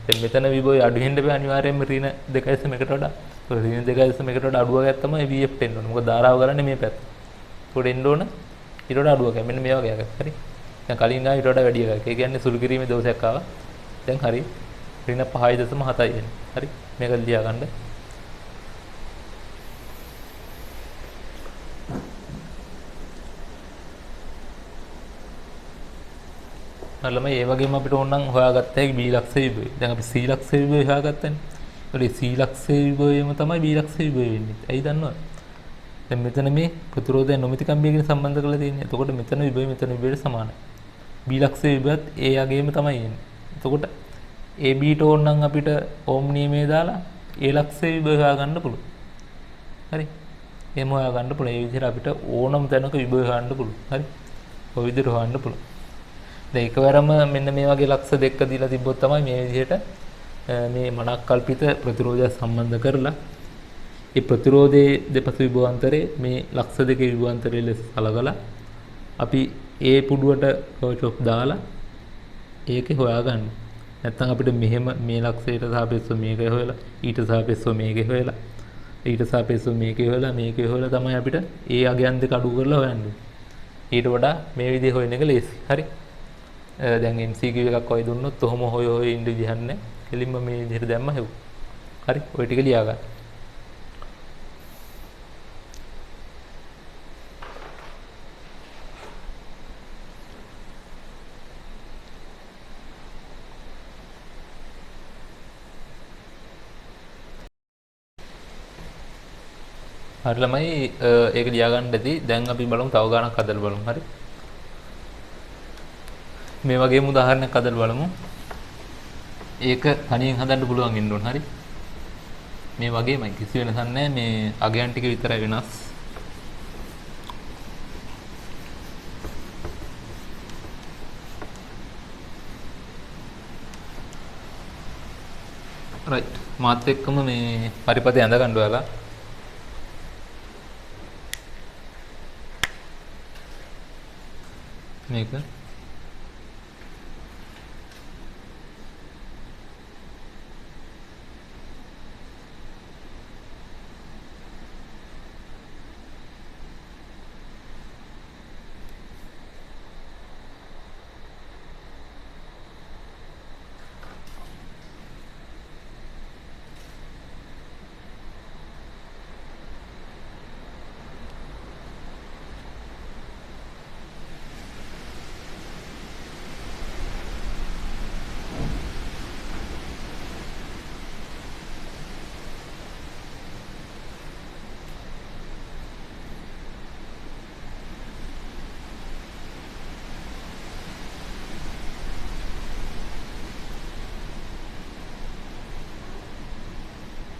දැන් මෙතන විභවය අඩු වෙන්න බෑ අනිවාර්යයෙන්ම ඍණ 2.1කට වඩා. ඒක ඍණ 2.1කට වඩා අඩුව ගත්තම තමයි VF එන්න ඕනේ. මොකද ධාරාව කරන්නේ මේ පැත්ත. ඒකට එන්න ඕන ඊට වඩා අඩුවක්. මෙන්න මේ වගේ එකක්. හරි. දැන් කලින් ආව ඊට වඩා වැඩි එකක්. ඒ කියන්නේ සුළු කිරීමේ දෝෂයක් ආවා. දැන් හරි. ඍණ 5.7යි එන්නේ. හරි. මේක ලියා ගන්න. ළමයි ඒ වගේම අපිට ඕන නම් හොයාගත්ත හැකි B ලක්ෂ විභවය. දැන් අපි C ලක්ෂ විභවය හොයාගත්තනේ. ඒකේ C ලක්ෂ විභවයම තමයි B ලක්ෂ විභවය වෙන්නේ. ඇයි දන්නවද? දැන් මෙතන මේ ප්‍රතිරෝධය නොමිති කම්බියකින් සම්බන්ධ කරලා තියෙන්නේ. එතකොට මෙතන විභවය මෙතන විභවයට සමානයි. B ලක්ෂ විභවයත් ඒ යගේම තමයි එන්නේ. එතකොට AB ට ඕන නම් අපිට ඕම් නියමයේ දාලා A ලක්ෂ විභවය හොයාගන්න පුළුවන්. හරි. එහෙම හොයාගන්න පුළුවන්. ඒ විදිහට අපිට ඕනම තැනක විභවය හොයන්න පුළුවන්. හරි. ඔය විදිහට හොයන්න පුළුවන්. දැන් එකවරම මෙන්න මේ වගේ ලක්ෂ දෙකක් දීලා තිබ්බොත් තමයි මේ විදිහට මේ මනක්කල්පිත ප්‍රතිරෝධය සම්බන්ධ කරලා ඒ ප්‍රතිරෝධයේ දෙපස විභවාන්තරේ මේ ලක්ෂ දෙකේ විභවාන්තරය ලෙස සලකලා අපි ඒ පුඩුවට කෝචොප් දාලා ඒකේ හොයාගන්න. නැත්නම් අපිට මෙහෙම මේ ලක්ෂයට සාපේක්ෂව මේක හොයලා ඊට සාපේක්ෂව මේක හොයලා ඊට සාපේක්ෂව මේක හොයලා මේක හොයලා තමයි අපිට ඒ අගයන් දෙක අඩු කරලා හොයන්නේ. ඊට වඩා මේ විදිහේ හොයන එක ලේසි. හරි. දැන් MCQ එකක් ඔය දුන්නොත් ඔහොම හොය හොය ඉන්න විදිහක් නැහැ. කෙලින්ම මේ විදිහට දැම්ම හෙව්. හරි. ඔය ටික ලියා ගන්න. හරි ළමයි ඒක ලියා ගන්න ඇති. දැන් අපි බලමු තව ගානක් හදලා බලමු. හරි. මේ වගේම උදාහරණයක් හදලා බලමු. ඒක තනියෙන් හදන්න පුළුවන් වෙන්න ඕන. හරි. මේ වගේමයි කිසි වෙනසක් නැහැ. මේ අගයන් ටික විතරයි වෙනස්. රයිට්. මාත් එක්කම මේ පරිපතේ ඇඳ ගන්න ඔයාලා. මේක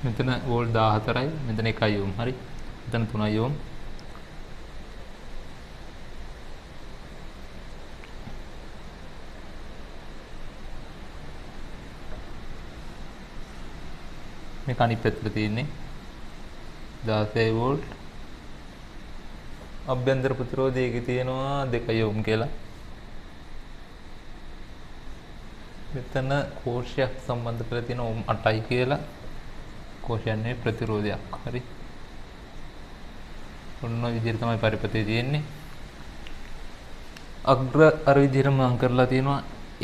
මෙතන වෝල්ට් 14යි මෙතන 1 ඕම්. හරි. මෙතන 3 ඕම්. මේක අනිත් පැත්තට තියෙන්නේ 16 වෝල්ට්. අභ්‍යන්තර ප්‍රතිරෝධය එකේ තියෙනවා 2 ඕම් කියලා. මෙතන කෝෂයක් සම්බන්ධ කරලා තියෙන ඕම් 8යි කියලා. කෝෂයන්නේ ප්‍රතිරෝධයක්. හරි. ඔන්න ඔය විදිහට තමයි පරිපතේ තියෙන්නේ. අග්‍ර අර විදිහටම මම කරලා තියෙනවා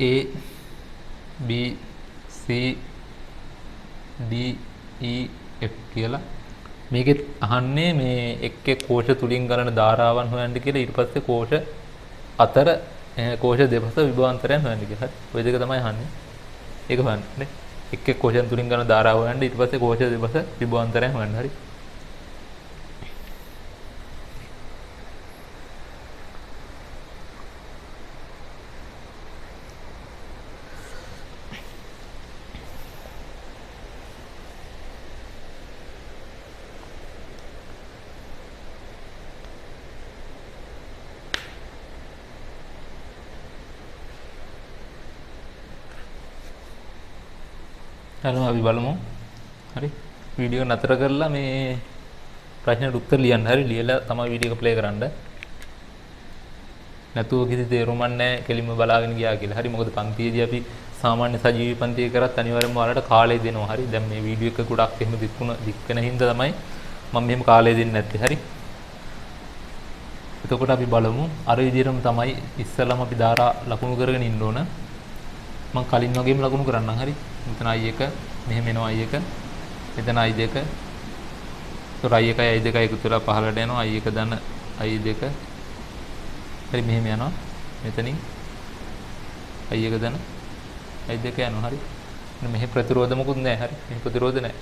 A B C D E F කියලා. මේකෙත් අහන්නේ මේ එක් කෝෂ තුලින් ගලන ධාරාවන් හොයන්න කියලා. ඊට පස්සේ කෝෂ අතර කෝෂ දෙපස විභවාන්තරයන් හොයන්න කියලා. හරි. ඔය දෙක තමයි අහන්නේ. ඒක හොයන්නේ. එක් කෝෂයන් තුලින් ගලන ධාරාව හොයන්න ඊට පස්සේ කෝෂ දෙපස විභවාන්තරයන් හොයන්න. හරි. හරිම අපි බලමු. හරි. වීඩියෝ නතර කරලා මේ ප්‍රශ්නෙට උත්තර ලියන්න. හරි. ලියලා තමයි වීඩියෝ එක ප්ලේ කරන්න. නැතුව කිසි තේරුමක් නැහැ කෙලින්ම බලාගෙන ගියා කියලා. හරි. මොකද පන්තියේදී අපි සාමාන්‍ය සජීවී පන්තිය කරත් අනිවාර්යෙන්ම ඔයාලට කාලය දෙනවා. හරි. දැන් මේ වීඩියෝ එක ගොඩක් එහෙම දික් වෙන හින්දා තමයි මම මෙහෙම කාලය දෙන්නේ නැත්තේ. හරි. එතකොට අපි බලමු. අර විදිහටම තමයි ඉස්සෙල්ලාම අපි ධාරා ලකුණු කරගෙන ඉන්න ඕන. මම කලින් වගේම ලකුණු කරන්නම්. හරි. මෙතන I1 මෙහෙම එනවා I1. මෙතන I2. ඒතර I1 I2 එකතු වෙලා පහළට යනවා I1 ධන I2. හරි මෙහෙම යනවා. මෙතනින් I1 ධන I2 යනවා. හරි. මෙහි ප්‍රතිරෝධ මොකුත් නැහැ. හරි. මෙහි ප්‍රතිරෝධ නැහැ.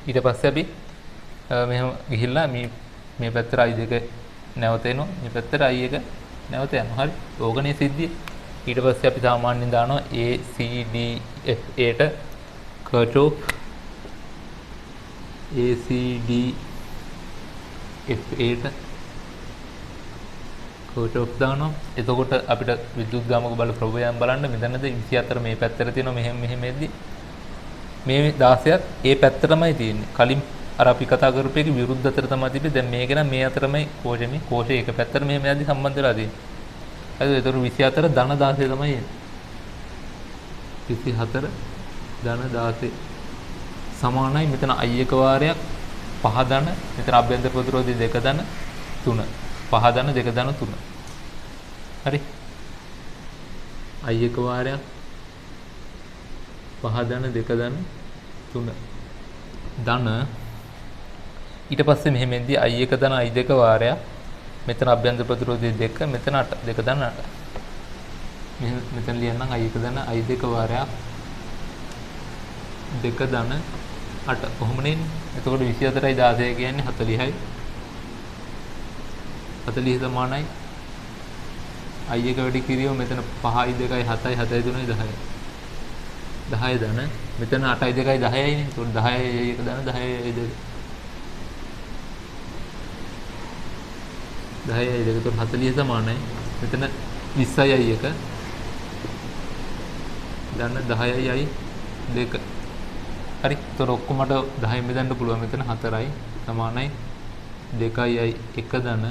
ඊට පස්සේ අපි මෙහෙම ගිහිල්ලා මේ පැත්තට I2 නැවත එනවා. මේ පැත්තට I1 නැවත යනවා. හරි. ඕගනේ සිද්ධිය. ඊට පස්සේ අපි සාමාන්‍යයෙන් දානවා A C D F A ට කර්චෝෆ් A C D F A ට කර්චෝෆ් දානවා. එතකොට අපිට විද්‍යුත් ගාමක බල ප්‍රභවයන් බලන්න මෙතනද 24 මේ පැත්තට තියෙනවා. මෙහෙම එද්දි මේ 16ත් ඒ පැත්තටමයි තියෙන්නේ. කලින් අර අපි කතා කරපු එකේ විරුද්ධ අතර තමයි තිබෙන්නේ. දැන් මේක නම් මේ අතරමයි කෝෂේ එක පැත්තට මෙහෙම යද්දි සම්බන්ධ වෙලා තියෙන්නේ. හරිද? ඒතර 24 ධන 16 තමයි එන්නේ. 24 ධන 16 සමානයි මෙතන I1 වාරයක් 5 ධන මෙතන අභ්‍යන්තර ප්‍රතිරෝධය 2 ධන 3 5 ධන 2 ධන 3. හරි. I1 වාරයක් 5 ධන 2 ධන 3 ධන ඊට පස්සේ මෙහෙම එද්දී I1 ධන I2 වාරයක් මෙතන අභ්‍යන්තර ප්‍රතිරෝධය 2 මෙතන 8 2 ධන 8 මෙතන ලියන්නම් I1 ධන I2 වාරයක් 2 ධන 8 කොහොමනේ එතකොට 24යි 16 කියන්නේ 40යි 40 සමානයි I1 වැඩි කිරියෝ මෙතන 5යි 2යි 7යි 7යි 3යි 10යි 10 ධන මෙතන 8යි 2යි 10යි නේ එතකොට 10යි 1 ධන 10යි 2 10යි 2 එතකොට 40 සමානයි මෙතන 20යි 1 ධන 10යි 2 හරි එතකොට ඔක්කොමට 10 බෙදන්න පුළුවන් මෙතන 4යි සමානයි 2යි 1 ධන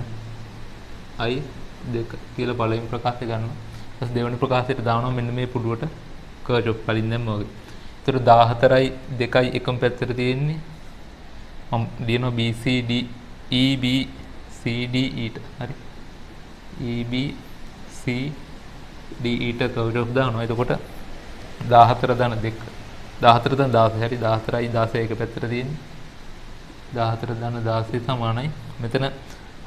I 2 කියලා පළවෙනි ප්‍රකාශය ගන්නවා. ඊට දෙවෙනි ප්‍රකාශයට දානවා මෙන්න මේ පුඩුවට කර්චොප් වලින් දැම්ම වගේ. ඒතර 14යි 2යි එකම පැත්තට තියෙන්නේ. මම ලියනවා BC D EB CD E ට. හරි. EB CD E ට කර්චොප් දානවා. එතකොට 14 ධන 2 14 ධන 16 හරි 14යි 16 එක පැත්තට තියෙන්නේ. 14 ධන 16 සමානයි. මෙතන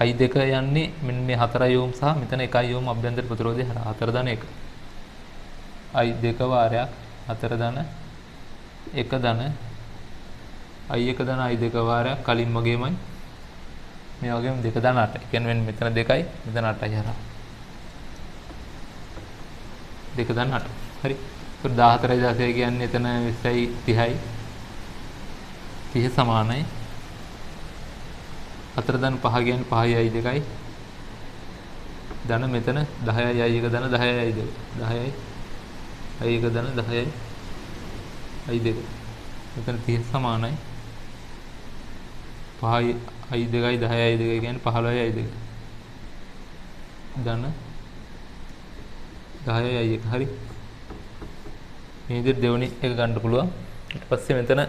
I2 යන්නේ මෙන්න මේ 4 ඕම් සහ මෙතන 1 ඕම් අභ්‍යන්තර ප්‍රතිරෝධය හරහා 4 ධන 1. I2 වාරයක් 4 ධන 1 ධන I1 ධන I2 වාරයක් කලින් වගේමයි මේ වගේම 2 ධන 8. ඒ කියන්නේ මෙතන 2යි මෙතන 8යි හරහා 2 ධන 8. හරි. ඒක 14යි 16 කියන්නේ එතන 20යි 30යි 30 සමානයි 4 ධන 5 කියන්නේ 5යි 2යි ධන මෙතන 10යි 1 ධන 10යි 2 10යි 1 ධන 10යි i දෙක. මෙතන 30 සමානයි 5යි i 2යි 10යි 2 කියන්නේ 15යි i 2. ධන 10යි i 1 හරි. මේ විදිහට දෙවෙනි එක ගන්න පුළුවන්. ඊට පස්සේ මෙතන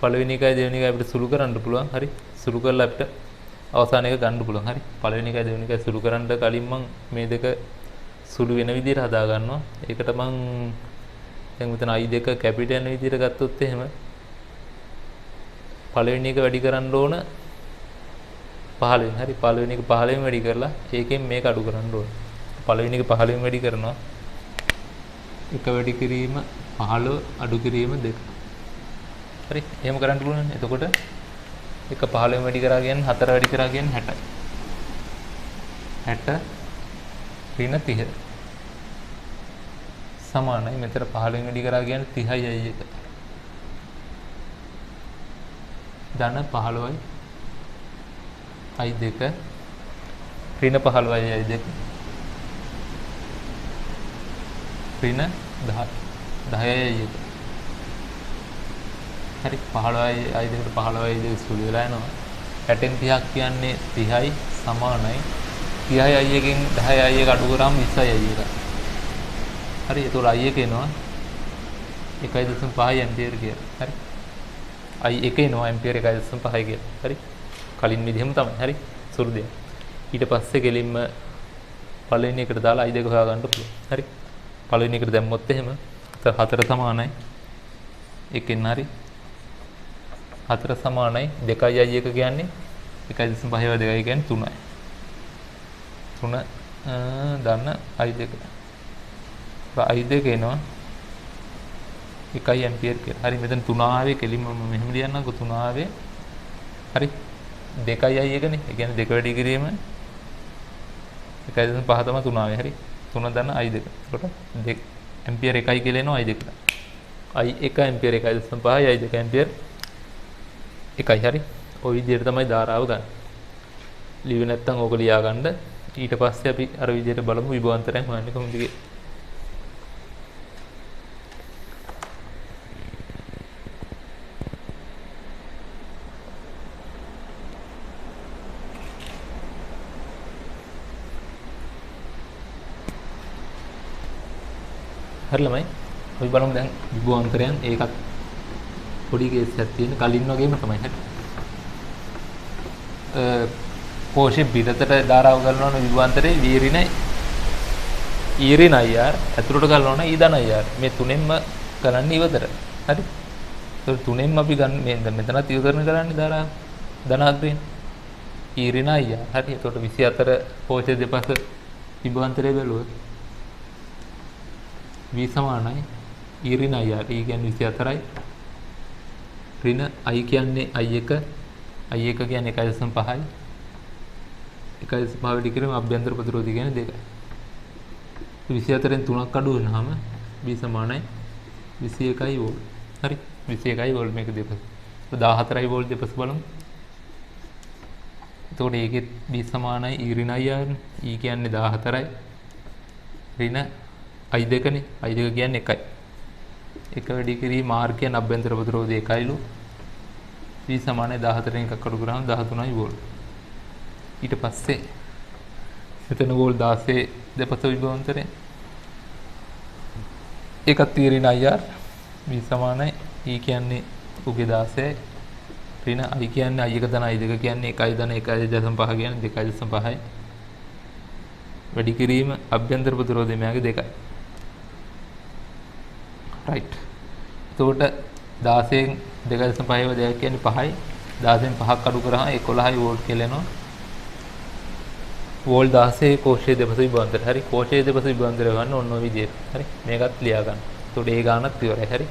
පළවෙනි එකයි දෙවෙනි එකයි අපිට සුළු කරන්න පුළුවන්. හරි. සුළු කරලා අපිට අවසාන එක ගන්න පුළුවන්. හරි. පළවෙනි එකයි දෙවෙනි එකයි සුළු කරන්න කලින් මම මේ දෙක සුළු වෙන විදිහට හදා ගන්නවා. ඒකට මම දැන් මෙතන i2 කැපිටල් වෙන විදිහට ගත්තොත් එහෙම පළවෙනි එක වැඩි කරන්න ඕන 15 වෙනි. හරි. පළවෙනි එක 15 වෙනි වැඩි කරලා ඒකෙන් මේක අඩු කරන්න ඕන. පළවෙනි එක 15 වෙනි වැඩි කරනවා. එක වැඩි කිරීම 15 අඩු කිරීම 2. හරි. එහෙම කරන්න පුළුවන්. එතකොට එක 15 වැඩි කරා කියන්නේ 4 වැඩි කරා කියන්නේ 60යි. 60 ඍණ 30 සමානයි. මෙතන 15 වැඩි කරා කියන්නේ 30යි i 1. ධන 15යි i 2 ඍණ 15යි i 2 ඍණ 10යි i 1. හරි 15යි i 2ට 15යි i 2 සුළු වෙලා යනවා. 60න් 30ක් කියන්නේ 30යි සමානයි 30යි i 1කින් 10යි i 1 අඩු කරාම 20යි i 1. හරි. ඒතකොට i 1 එනවා 1.5 ඇම්පියර් කියලා. හරි. i 1 එනවා ඇම්පියර් 1.5 කියලා. හරි. කලින් විදිහම තමයි. හරි. සුළු දෙයක්. ඊට පස්සේ ගෙලින්ම පළවෙනි එකට දාලා i 2 හොයාගන්න පුළුවන්. හරි. පළවෙනි එකට දැම්මොත් එහෙම 4 සමානයි එකෙන් හරි 4 සමානයි 2යි i 1 කියන්නේ 1.5 2යි කියන්නේ 3යි. 3 දන්න i 2. i 2 එනවා 1 ඇම්පියර් කියලා. හරි. මෙතන 3 ආවේ කෙලින්ම මම මෙහෙම ලියන්නම්කො 3 ආවේ. හරි. 2යි i 1 නේ. ඒ කියන්නේ 2 වැඩි කිරීම 1.5 තමයි 3 ආවේ. හරි. 3 දන්න i 2. එතකොට 2 ඇම්පියර් 1යි කියලා එනවා i 2ට. i 1 ඇම්පියර් 1.5යි i 2 ඇම්පියර් 1යි. හරි. ওই විදිහට තමයි ධාරාව ගන්න. ලියුවේ නැත්තම් ඕක ලියා ගන්න. ඊට පස්සේ අපි අර විදිහට බලමු විභවාන්තරයන් හොයන්නේ කොහොමද කියලා. හරි ළමයි. අපි බලමු දැන් විභවාන්තරයන් ඒකත් පොඩි කේස් එකක් තියෙන කලින් වගේම තමයි. හරි. කෝෂේ පිටතට ධාරාව ගලනවා නම් විභවාන්තරේ වීරිනයි ඊරිනයි යාර ඇතුළට ගලනවා නම් ඊ ධනයි යාර. මේ තුනෙන්ම කරන්නේ ඉවතට. හරි. ඒක තුනෙන්ම අපි ගන්න මේ මෙතනත් ඉවතරණ කරන්නේ ධාරාව ධනාග්‍රයෙන් ඊරිනයි යාර. හරි. එතකොට 24 කෝෂේ දෙපස විභවාන්තරය බැලුවොත් v සමානයි ඊරිනයි යාර. e කියන්නේ 24යි ඍණ i කියන්නේ i1 i1 කියන්නේ 1.5යි 1.5 වැඩි කිරීම අභ්‍යන්තර ප්‍රතිරෝධය කියන්නේ 2යි. 24න් 3ක් අඩු වෙනහම v සමානයි 21යි වෝල්ට්. හරි. 21යි වෝල්ට් මේක දෙපස. 14යි වෝල්ට් දෙපස බලමු. එතකොට ඒකෙත් v සමානයි ඊරිනයි යාර. e කියන්නේ 14යි ඍණ i2 නේ. i2 කියන්නේ 1යි. 1 වැඩි කිරීම මාර්ග කියන්නේ අභ්‍යන්තර ප්‍රතිරෝධය 1යිලු. v සමානයි 14න් එකක් අඩු කරාම 13යි වෝල්ට්. ඊට පස්සේ මෙතන වෝල්ට් 16 දෙපස විභවාන්තරය. ඒකත් ඊරිනයි යාර. v සමානයි e කියන්නේ උගේ 16යි ඍණ i කියන්නේ i1 ධන i2 කියන්නේ 1 ධන 1.5 කියන්නේ 2.5යි. වැඩි කිරීම අභ්‍යන්තර ප්‍රතිරෝධය මෙයාගේ 2යි. right. එතකොට 16න් 2.5 දෙයක් කියන්නේ 5යි. 16න් 5ක් අඩු කරාම 11යි වෝල්ට් කියලා එනවා. වෝල්ට් 16 කෝෂයේ දෙපස විභවාන්තරය. හරි. කෝෂයේ දෙපස විභවාන්තරය ගන්න ඕන ඔය විදිහට. හරි. මේකත් ලියා ගන්න. එතකොට ඒ ගානත් ඉවරයි. හරි.